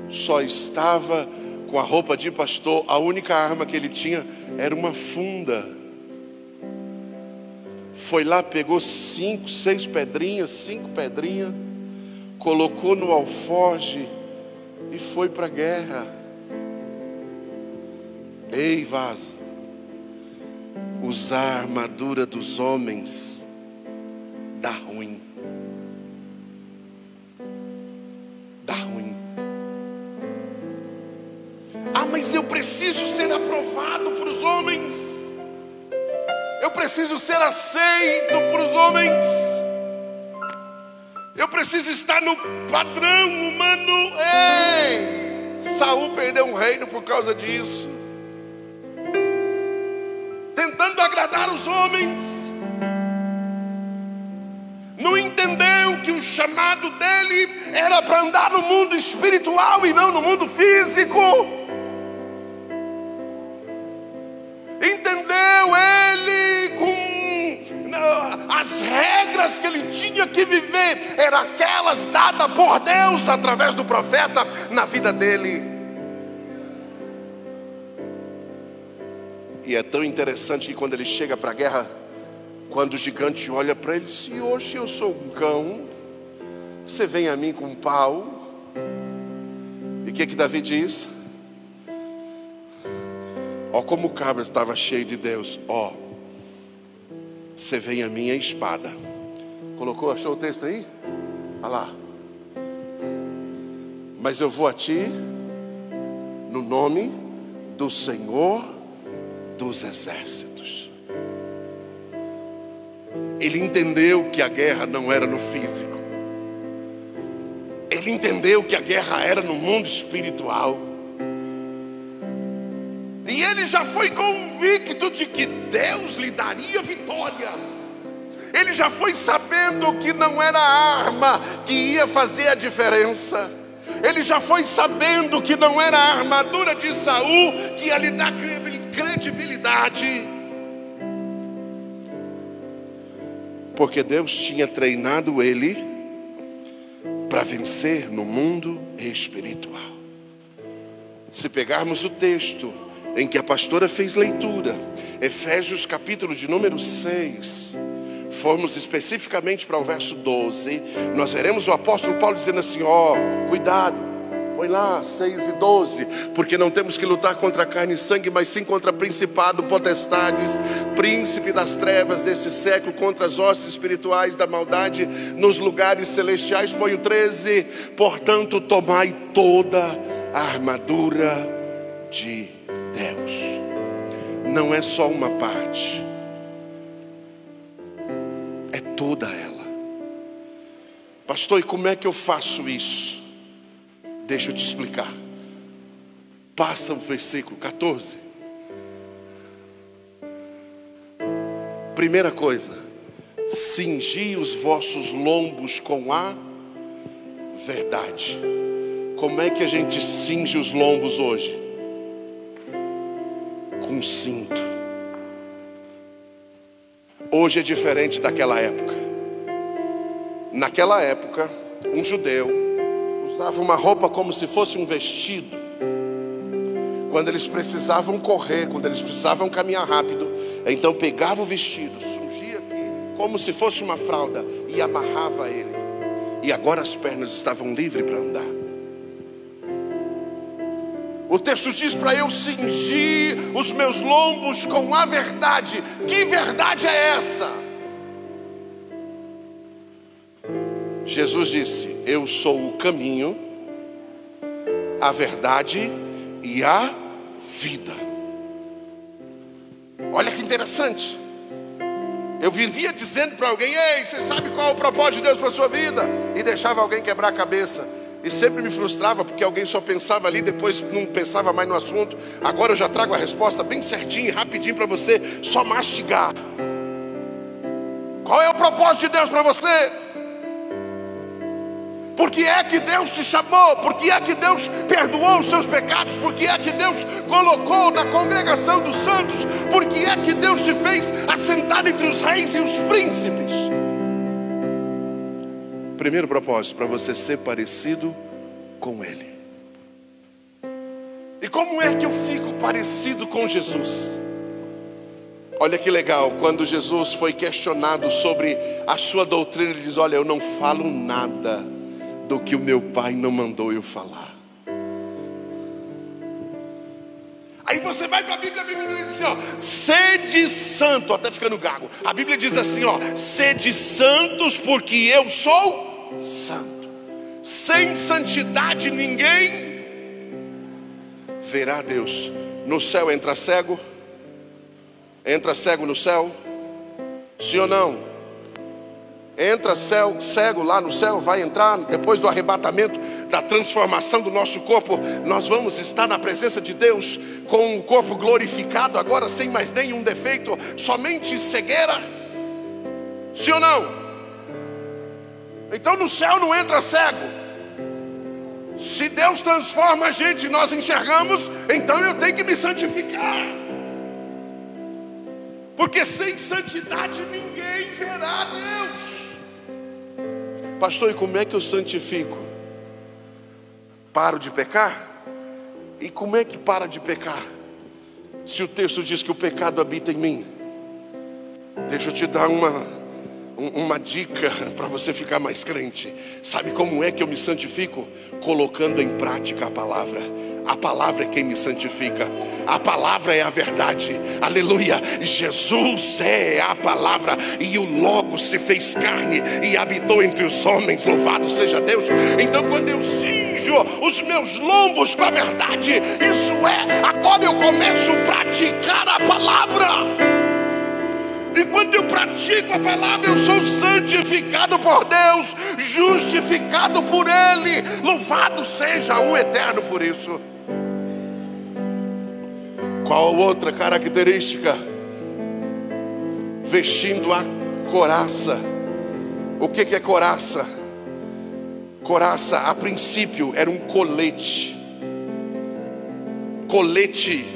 [SPEAKER 2] Só estava com a roupa de pastor. A única arma que ele tinha era uma funda. Foi lá, pegou 5 pedrinhas, colocou no alforje e foi para a guerra. Ei, vaza. Usar a armadura dos homens dá ruim. Dá ruim. Ah, mas eu preciso ser aprovado por os homens. Eu preciso ser aceito por os homens. Eu preciso estar no padrão humano. Ei! Saul perdeu um reino por causa disso. Tentando agradar os homens. Não entendeu que o chamado dele era para andar no mundo espiritual e não no mundo físico. Entendeu ele com as regras que ele tinha que viver, eram aquelas dadas por Deus através do profeta na vida dele. E é tão interessante que quando ele chega para a guerra, quando o gigante olha para ele e diz: e hoje eu sou um cão, você vem a mim com um pau. E o que Davi diz? Ó, como o cabra estava cheio de Deus. Ó, você vem a mim a espada. Colocou, achou o texto aí? Olha lá. Mas eu vou a ti no nome do Senhor dos exércitos. Ele entendeu que a guerra não era no físico. Ele entendeu que a guerra era no mundo espiritual. E ele já foi convicto de que Deus lhe daria vitória. Ele já foi sabendo que não era a arma que ia fazer a diferença. Ele já foi sabendo que não era a armadura de Saul que ia lhe dar credibilidade. Porque Deus tinha treinado ele para vencer no mundo espiritual. Se pegarmos o texto em que a pastora fez leitura, Efésios capítulo de número 6, formos especificamente para o verso 12, nós veremos o apóstolo Paulo dizendo assim: ó, cuidado, Põe lá 6:12, porque não temos que lutar contra carne e sangue, mas sim contra principado, potestades, príncipe das trevas deste século, contra as hostes espirituais da maldade nos lugares celestiais. Põe o 13, portanto tomai toda a armadura de Deus. Não é só uma parte, é toda ela. Pastor, e como é que eu faço isso? Deixa eu te explicar. Passa o versículo 14. Primeira coisa, cingi os vossos lombos com a verdade. Como é que a gente cinge os lombos hoje? Com cinto. Hoje é diferente daquela época. Naquela época, um judeu usava uma roupa como se fosse um vestido. Quando eles precisavam correr, quando eles precisavam caminhar rápido, então pegava o vestido, cingia aqui, como se fosse uma fralda, e amarrava ele. E agora as pernas estavam livres para andar. O texto diz para eu cingir os meus lombos com a verdade. Que verdade é essa? Jesus disse: eu sou o caminho, a verdade e a vida. Olha que interessante. Eu vivia dizendo para alguém: ei, você sabe qual é o propósito de Deus para a sua vida? E deixava alguém quebrar a cabeça. E sempre me frustrava, porque alguém só pensava ali, depois não pensava mais no assunto. Agora eu já trago a resposta bem certinho e rapidinho para você, só mastigar. Qual é o propósito de Deus para você? Por que é que Deus te chamou? Por que é que Deus perdoou os seus pecados? Por que é que Deus colocou na congregação dos santos? Por que é que Deus te fez assentar entre os reis e os príncipes? Primeiro propósito, para você ser parecido com Ele. E como é que eu fico parecido com Jesus? Olha que legal, quando Jesus foi questionado sobre a sua doutrina, ele diz: olha, eu não falo nada do que o meu Pai não mandou eu falar. Aí você vai para a Bíblia diz assim, ó: sede santo, até ficando gago. A Bíblia diz assim, ó: sede santos, porque eu sou santo. Sem santidade ninguém verá Deus. No céu entra cego? Entra cego no céu? Sim ou não? Entra cego lá no céu, vai entrar depois do arrebatamento, da transformação do nosso corpo. Nós vamos estar na presença de Deus com o corpo glorificado, agora sem mais nenhum defeito, somente cegueira. Sim ou não? Então no céu não entra cego. Se Deus transforma a gente e nós enxergamos, então eu tenho que me santificar, porque sem santidade ninguém verá Deus. Pastor, e como é que eu santifico? Paro de pecar? E como é que para de pecar? Se o texto diz que o pecado habita em mim. Deixa eu te dar uma dica para você ficar mais crente. Sabe como é que eu me santifico? Colocando em prática a palavra. A palavra é quem me santifica. A palavra é a verdade. Aleluia. Jesus é a palavra, e o Logos se fez carne e habitou entre os homens. Louvado seja Deus. Então quando eu cinjo os meus lombos com a verdade, isso é, agora eu começo a praticar a palavra. E quando eu pratico a palavra, eu sou santificado por Deus, justificado por Ele. Louvado seja o Eterno por isso. Qual outra característica? Vestindo a couraça. O que é couraça? Couraça, a princípio, era um colete. Colete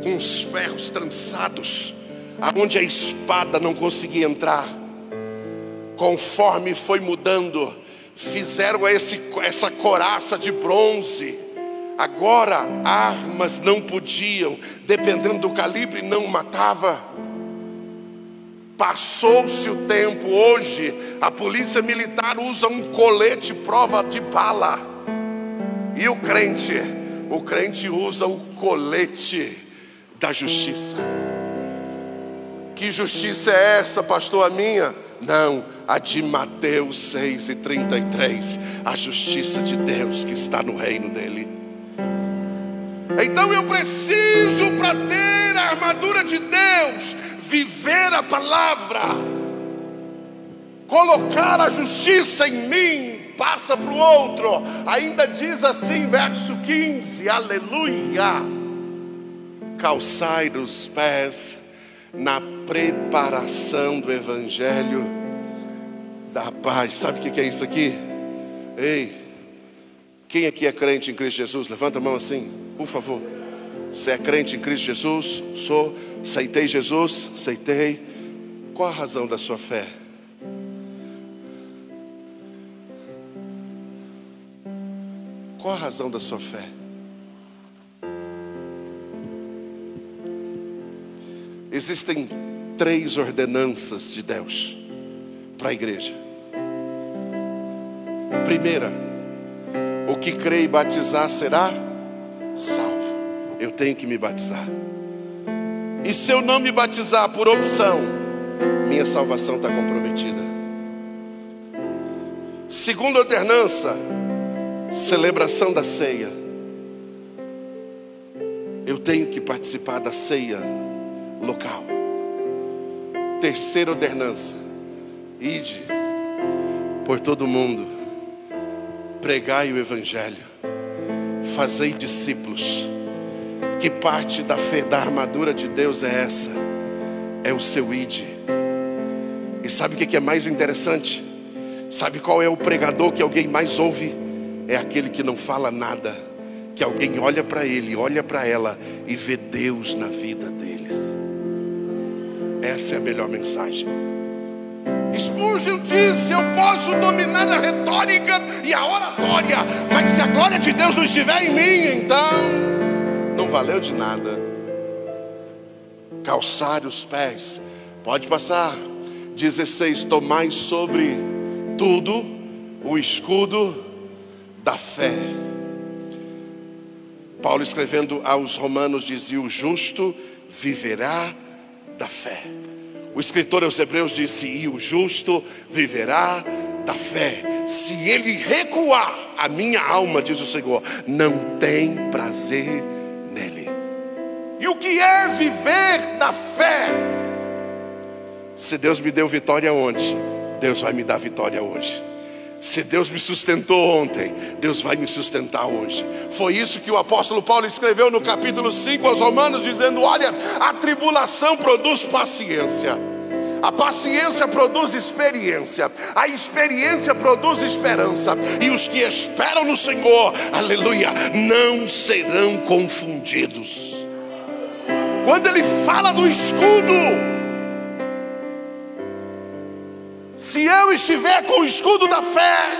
[SPEAKER 2] com os ferros trançados, aonde a espada não conseguia entrar. Conforme foi mudando, fizeram essa couraça de bronze. Agora armas não podiam, dependendo do calibre, não matava. Passou-se o tempo. Hoje a polícia militar usa um colete prova de bala. E o crente usa o colete da justiça. Que justiça é essa, pastor? A minha? Não, a de Mateus 6:33. A justiça de Deus que está no reino dele. Então eu preciso, para ter a armadura de Deus, viver a palavra, colocar a justiça em mim, passa para o outro. Ainda diz assim, verso 15, aleluia: calçai os pés na preparação do evangelho da paz. Sabe o que é isso aqui? Ei, quem aqui é crente em Cristo Jesus? Levanta a mão assim, por favor. Você é crente em Cristo Jesus? Sou. Aceitei Jesus? Aceitei. Qual a razão da sua fé? Qual a razão da sua fé? Existem 3 ordenanças de Deus para a igreja. Primeira, o que crê e batizar será salvo. Eu tenho que me batizar. E se eu não me batizar por opção, minha salvação está comprometida. Segunda ordenança, celebração da ceia. Eu tenho que participar da ceia local. Terceira ordenança, ide por todo mundo, pregai o evangelho, fazei discípulos. Que parte da fé, da armadura de Deus é essa? É o seu ide. E sabe o que é mais interessante? Sabe qual é o pregador que alguém mais ouve? É aquele que não fala nada, que alguém olha para ele, olha para ela e vê Deus na vida deles. Essa é a melhor mensagem. Spurgeon disse: eu posso dominar a retórica e a oratória, mas se a glória de Deus não estiver em mim, então não valeu de nada. Calçar os pés. Pode passar. 16, tomai sobre tudo o escudo da fé. Paulo, escrevendo aos Romanos, dizia: o justo viverá da fé. O escritor aos Hebreus disse: e o justo viverá da fé. Se ele recuar, a minha alma, diz o Senhor, não tem prazer nele. E o que é viver da fé? Se Deus me deu vitória ontem, Deus vai me dar vitória hoje. Se Deus me sustentou ontem, Deus vai me sustentar hoje. Foi isso que o apóstolo Paulo escreveu no capítulo 5 aos Romanos, dizendo: olha, a tribulação produz paciência, a paciência produz experiência, a experiência produz esperança, e os que esperam no Senhor, aleluia, não serão confundidos. Quando ele fala do escudo, se eu estiver com o escudo da fé,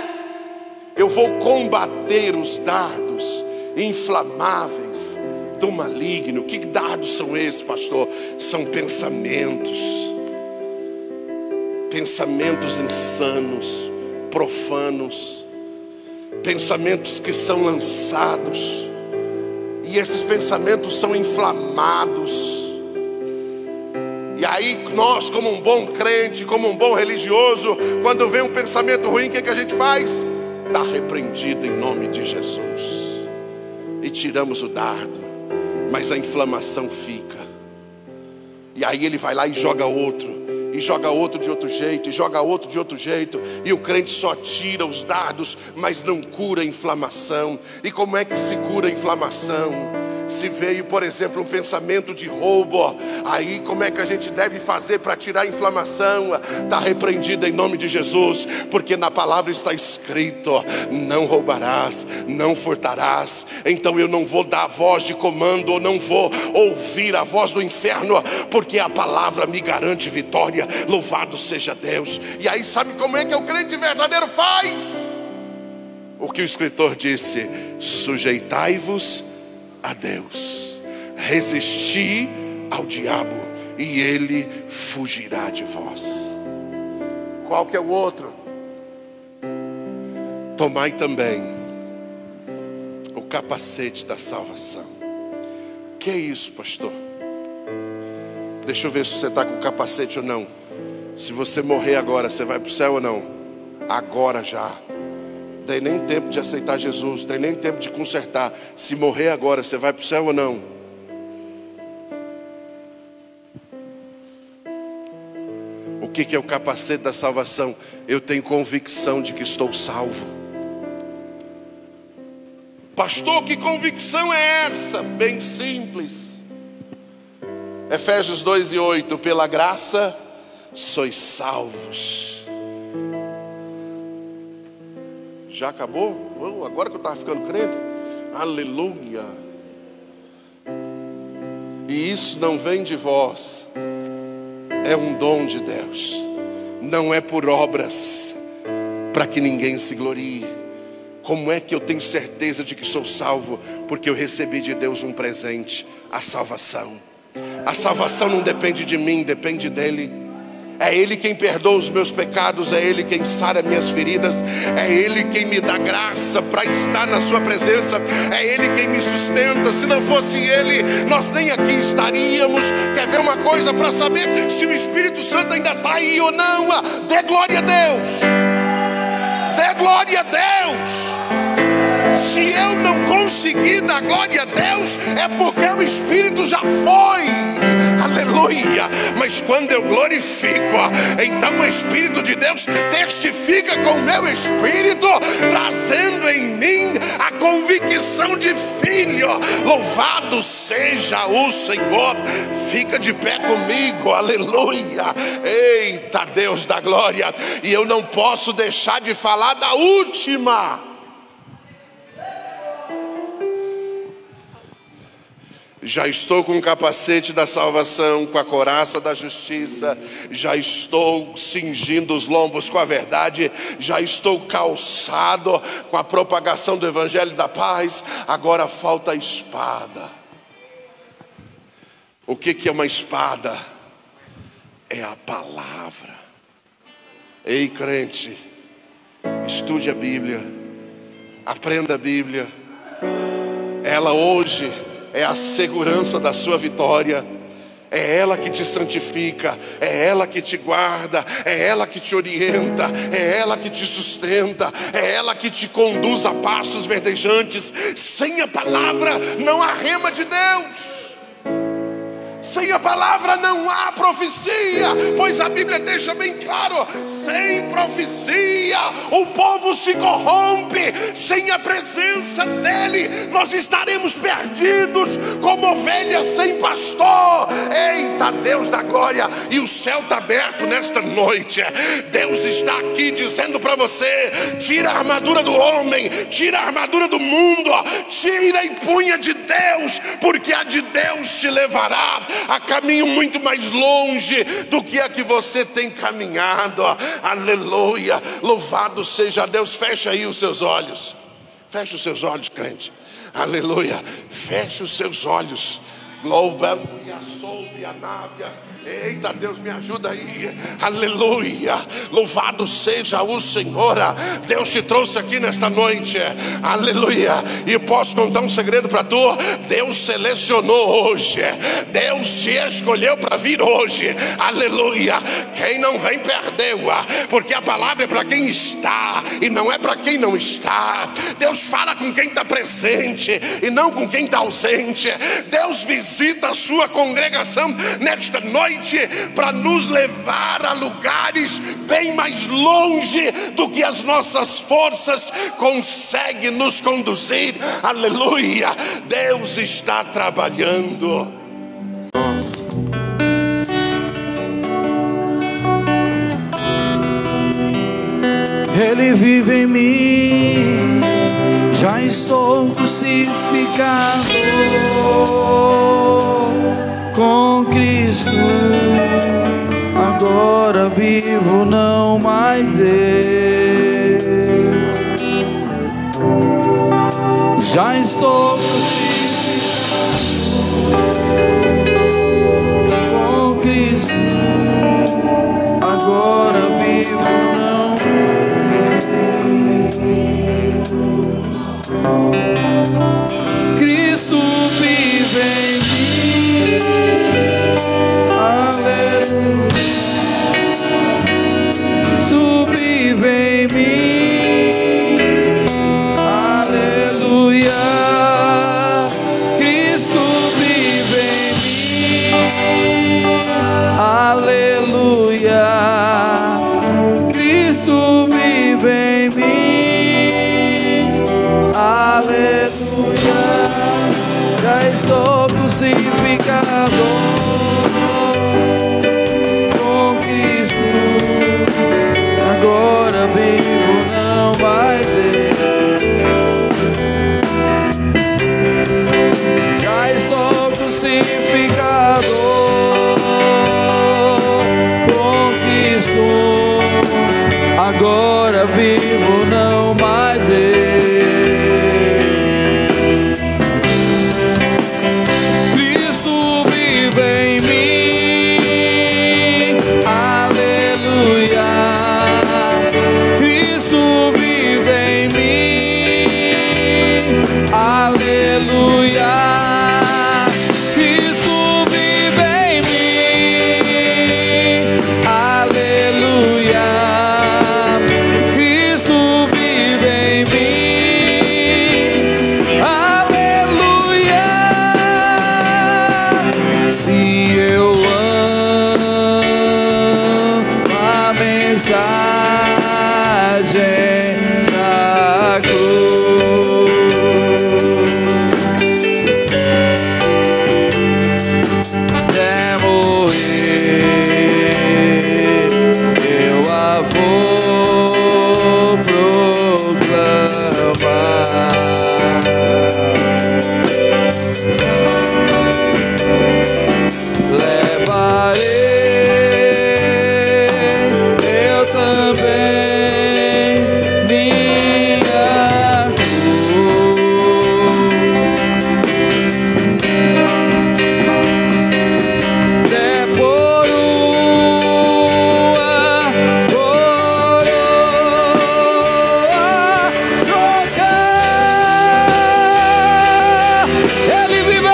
[SPEAKER 2] eu vou combater os dardos inflamáveis do maligno. Que dardos são esses, pastor? São pensamentos insanos, profanos, pensamentos que são lançados, e esses pensamentos são inflamados. E aí nós, como um bom crente, como um bom religioso, quando vem um pensamento ruim, o que a gente faz? Está repreendido em nome de Jesus, e tiramos o dardo, mas a inflamação fica. E aí ele vai lá e joga outro, e joga outro de outro jeito, e joga outro de outro jeito, e o crente só tira os dardos, mas não cura a inflamação. E como é que se cura a inflamação? Se veio, por exemplo, um pensamento de roubo, aí como é que a gente deve fazer para tirar a inflamação? Está repreendido em nome de Jesus, porque na palavra está escrito: não roubarás, não furtarás. Então eu não vou dar a voz de comando, ou não vou ouvir a voz do inferno, porque a palavra me garante vitória. Louvado seja Deus. E aí sabe como é que o crente verdadeiro faz? O que o escritor disse: sujeitai-vos a Deus, resisti ao diabo, e ele fugirá de vós. Qual que é o outro? Tomai também capacete da salvação. Que é isso, pastor? Deixa eu ver se você está com capacete ou não. Se você morrer agora, você vai para o céu ou não? Agora já. Não tem nem tempo de aceitar Jesus, não tem nem tempo de consertar. Se morrer agora, você vai para o céu ou não? O que é o capacete da salvação? Eu tenho convicção de que estou salvo. Pastor, que convicção é essa? Bem simples. Efésios 2:8, pela graça sois salvos. Já acabou? Oh, agora que eu estava ficando crente? Aleluia. E isso não vem de vós, é um dom de Deus. Não é por obras, para que ninguém se glorie. Como é que eu tenho certeza de que sou salvo? Porque eu recebi de Deus um presente, a salvação. A salvação não depende de mim, depende dEle. É Ele quem perdoa os meus pecados, é Ele quem sara minhas feridas, é Ele quem me dá graça para estar na sua presença, é Ele quem me sustenta. Se não fosse Ele, nós nem aqui estaríamos. Quer ver uma coisa para saber se o Espírito Santo ainda está aí ou não? Dê glória a Deus, dê glória a Deus. Se eu não conseguir dar glória a Deus, é porque o Espírito já foi. Aleluia. Mas quando eu glorifico, então o Espírito de Deus testifica com o meu espírito, trazendo em mim a convicção de filho. Louvado seja o Senhor. Fica de pé comigo, aleluia. Eita, Deus da glória. E eu não posso deixar de falar da última. Já estou com o capacete da salvação, com a couraça da justiça, já estou cingindo os lombos com a verdade, já estou calçado com a propagação do Evangelho da paz. Agora falta a espada. O que é uma espada? É a palavra. Ei, crente, estude a Bíblia, aprenda a Bíblia. Ela hoje é a segurança da sua vitória. É ela que te santifica, é ela que te guarda, é ela que te orienta, é ela que te sustenta, é ela que te conduz a pastos verdejantes. Sem a palavra não há rema de Deus. Sem a palavra não há profecia, pois a Bíblia deixa bem claro: sem profecia o povo se corrompe. Sem a presença dEle nós estaremos perdidos como ovelhas sem pastor. Eita, Deus da glória. E o céu está aberto nesta noite. Deus está aqui dizendo para você: tira a armadura do homem, tira a armadura do mundo, tira e punha de Deus, porque a de Deus te levará a caminho muito mais longe do que a que você tem caminhado. Aleluia, louvado seja Deus. Fecha aí os seus olhos, fecha os seus olhos, crente. Aleluia, fecha os seus olhos. Glória a soube a návias. Eita, Deus, me ajuda aí. Aleluia, louvado seja o Senhor. Deus te trouxe aqui nesta noite. Aleluia. E posso contar um segredo para tu: Deus selecionou hoje, Deus te escolheu para vir hoje. Aleluia. Quem não vem perdeu, porque a palavra é para quem está e não é para quem não está. Deus fala com quem está presente e não com quem está ausente. Deus visita a sua congregação nesta noite para nos levar a lugares bem mais longe do que as nossas forças conseguem nos conduzir. Aleluia. Deus está trabalhando.
[SPEAKER 4] Ele vive em mim, já estou crucificado com Cristo. Agora vivo, não mais eu. Já estou crucificado com Cristo. Agora vivo, não mais eu. com Cristo. Agora vivo, não mais eu. Já estou crucificado com Cristo. Agora vivo, não mais eu. Cristo vive em mim, aleluia. Cristo vive em mim, aleluia. Cristo vive em mim, aleluia. Cristo vive em mim, aleluia. Se eu amo a mensagem da cruz, até morrer eu a vou proclamar. Levarei eu também minha cruz, até por uma coroa trocar. Ele vive,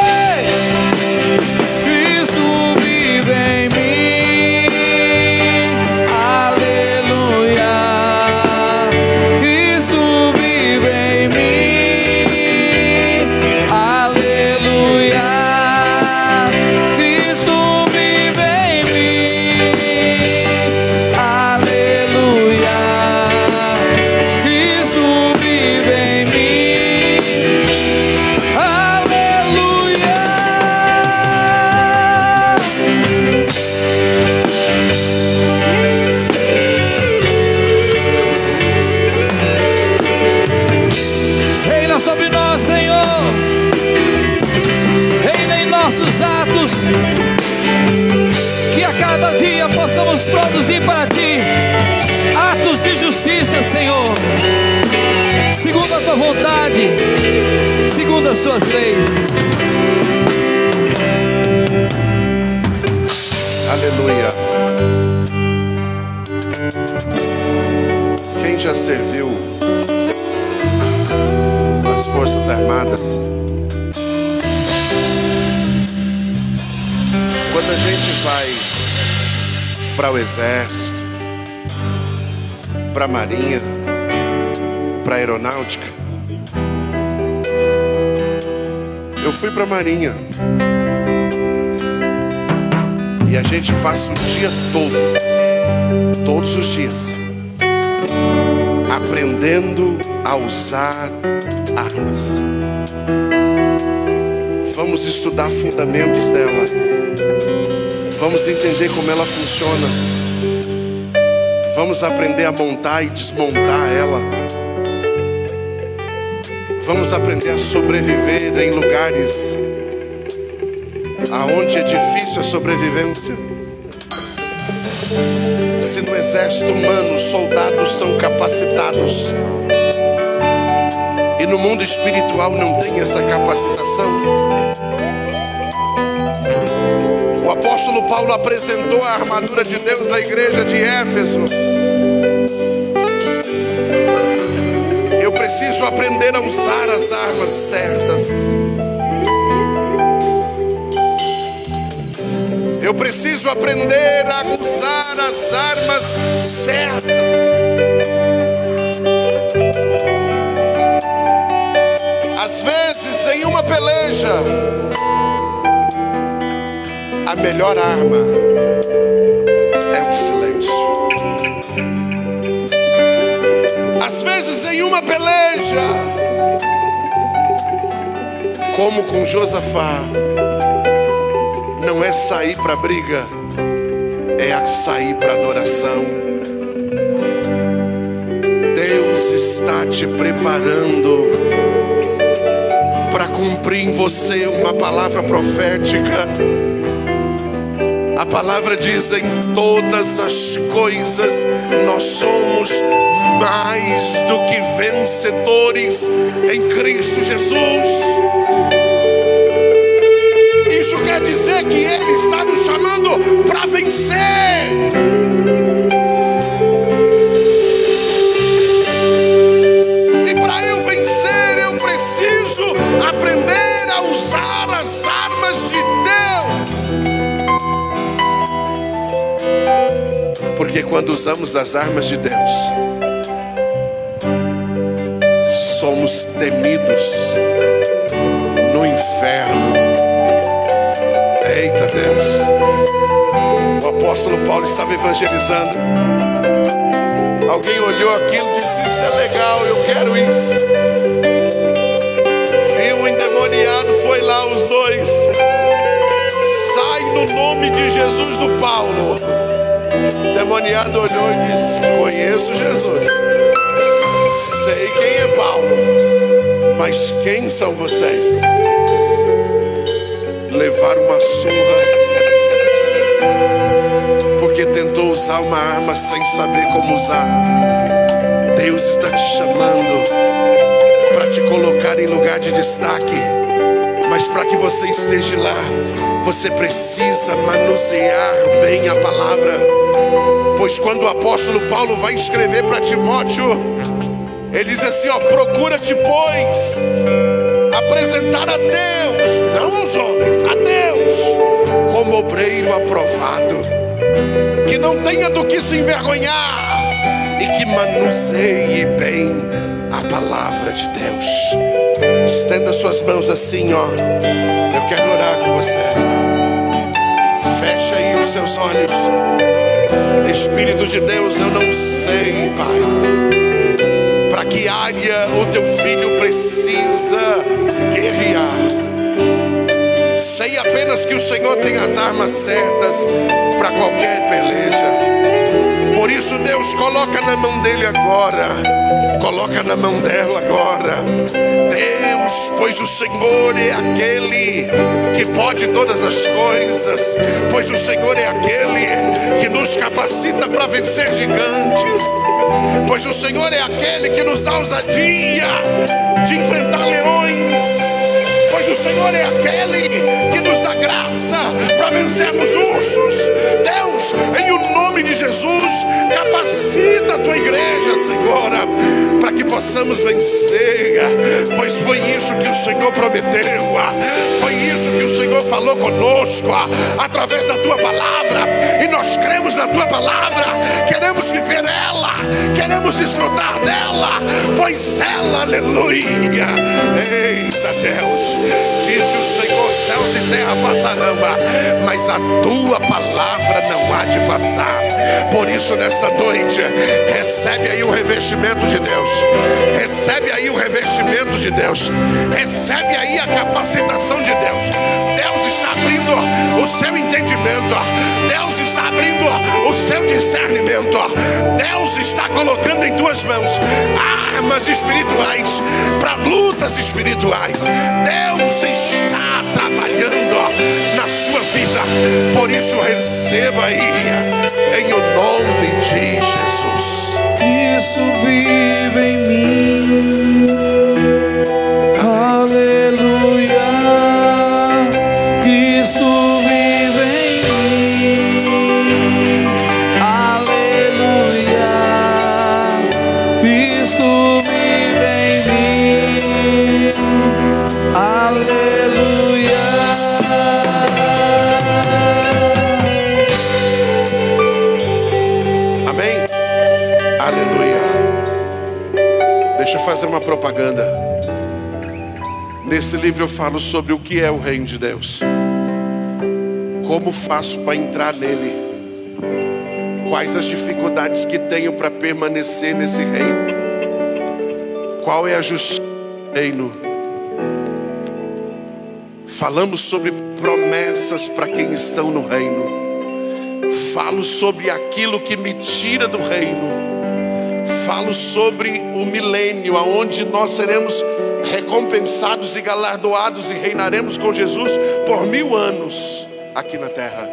[SPEAKER 4] Cristo vive em mim, aleluia. Cristo vive em mim, aleluia. Cristo vive em mim, aleluia. Cristo vive em mim, aleluia. Reina sobre nós, Senhor. Reina em nossos atos. Que a cada dia possamos produzir para Ti atos de justiça, Senhor, segundo a Tua vontade, segundo as Tuas leis.
[SPEAKER 2] Aleluia. Quem já serviu nas Forças Armadas? Quando a gente vai para o Exército, para a Marinha, para a Aeronáutica. Eu fui para a Marinha. E a gente passa o dia todo, todos os dias, aprendendo a usar armas. Vamos estudar fundamentos dela. Vamos entender como ela funciona. Vamos aprender a montar e desmontar ela. Vamos aprender a sobreviver em lugares aonde é difícil a sobrevivência. Se no exército humano os soldados são capacitados e no mundo espiritual não tem essa capacitação, o apóstolo Paulo apresentou a armadura de Deus à igreja de Éfeso. Eu preciso aprender a usar as armas certas. Eu preciso aprender a usar as armas certas. Às vezes, em uma peleja, a melhor arma é o silêncio. Às vezes, em uma peleja, como com Josafá, não é sair para briga, é sair para adoração. Deus está te preparando para cumprir em você uma palavra profética. A palavra diz: em todas as coisas nós somos mais do que vencedores em Cristo Jesus. Isso quer dizer que Ele está nos chamando para vencer. E para eu vencer, eu preciso aprender a usar as armas de Deus. Porque quando usamos as armas de Deus, somos temidos no inferno. Eita Deus! O apóstolo Paulo estava evangelizando. Alguém olhou aquilo e disse: isso é legal, eu quero isso. Viu um endemoniado, foi lá os dois. Sai no nome de Jesus do Paulo. O endemoniado olhou e disse: conheço Jesus, sei quem é Paulo, mas quem são vocês? Levaram uma surra porque tentou usar uma arma sem saber como usar. Deus está te chamando para te colocar em lugar de destaque, mas para que você esteja lá, você precisa manusear bem a palavra. Pois quando o apóstolo Paulo vai escrever para Timóteo, ele diz assim: ó, procura-te, pois, apresentar a Deus, não aos homens, a Deus, como obreiro aprovado, que não tenha do que se envergonhar e que manuseie bem a palavra de Deus. Estenda suas mãos assim, ó. Eu quero orar com você. Feche aí os seus olhos. Espírito de Deus, eu não sei, Pai, para que área o teu filho precisa guerrear. Sei apenas que o Senhor tem as armas certas para qualquer peleja. Por isso, Deus, coloca na mão dele agora, coloca na mão dela agora. Deus, pois o Senhor é aquele que pode todas as coisas, pois o Senhor é aquele que nos capacita para vencer gigantes, pois o Senhor é aquele que nos dá ousadia de enfrentar leões, pois o Senhor é aquele que nos dá graça para vencermos ursos. Deus, em o nome de Jesus, capacita a tua igreja, Senhor, para que possamos vencer, pois foi isso que o Senhor prometeu, foi isso que o Senhor falou conosco através da tua palavra, e nós cremos na tua palavra, queremos viver ela, queremos desfrutar dela, pois ela, aleluia. Eita Deus, disse o Senhor: céus e terra passarão, mas a tua palavra não há de passar. Por isso, nesta noite, recebe aí o revestimento de Deus, recebe aí o revestimento de Deus, recebe aí a capacitação de Deus. Deus está abrindo o seu entendimento, Deus está abrindo o seu discernimento, Deus está colocando em tuas mãos armas espirituais para lutas espirituais. Deus está trabalhando na sua vida. Por isso, receba aí, em o nome de Jesus.
[SPEAKER 4] Cristo vive em mim, aleluia. Cristo vive em mim, aleluia. Cristo vive em mim, aleluia.
[SPEAKER 2] Amém? Aleluia. Deixa eu fazer uma propaganda. Nesse livro eu falo sobre o que é o reino de Deus, como faço para entrar nele, quais as dificuldades que tenho para permanecer nesse reino, qual é a justiça do reino. Falamos sobre promessas para quem estão no reino. Falo sobre aquilo que me tira do reino. Falo sobre o milênio, aonde nós seremos recompensados e galardoados e reinaremos com Jesus por 1000 anos aqui na terra.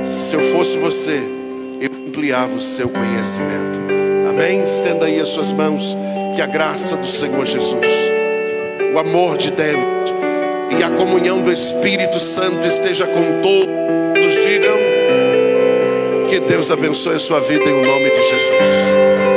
[SPEAKER 2] Se eu fosse você, eu ampliava o seu conhecimento. Amém? Estenda aí as suas mãos. Que a graça do Senhor Jesus, o amor de Deus e a comunhão do Espírito Santo esteja com todos. Digam: que Deus abençoe a sua vida em nome de Jesus.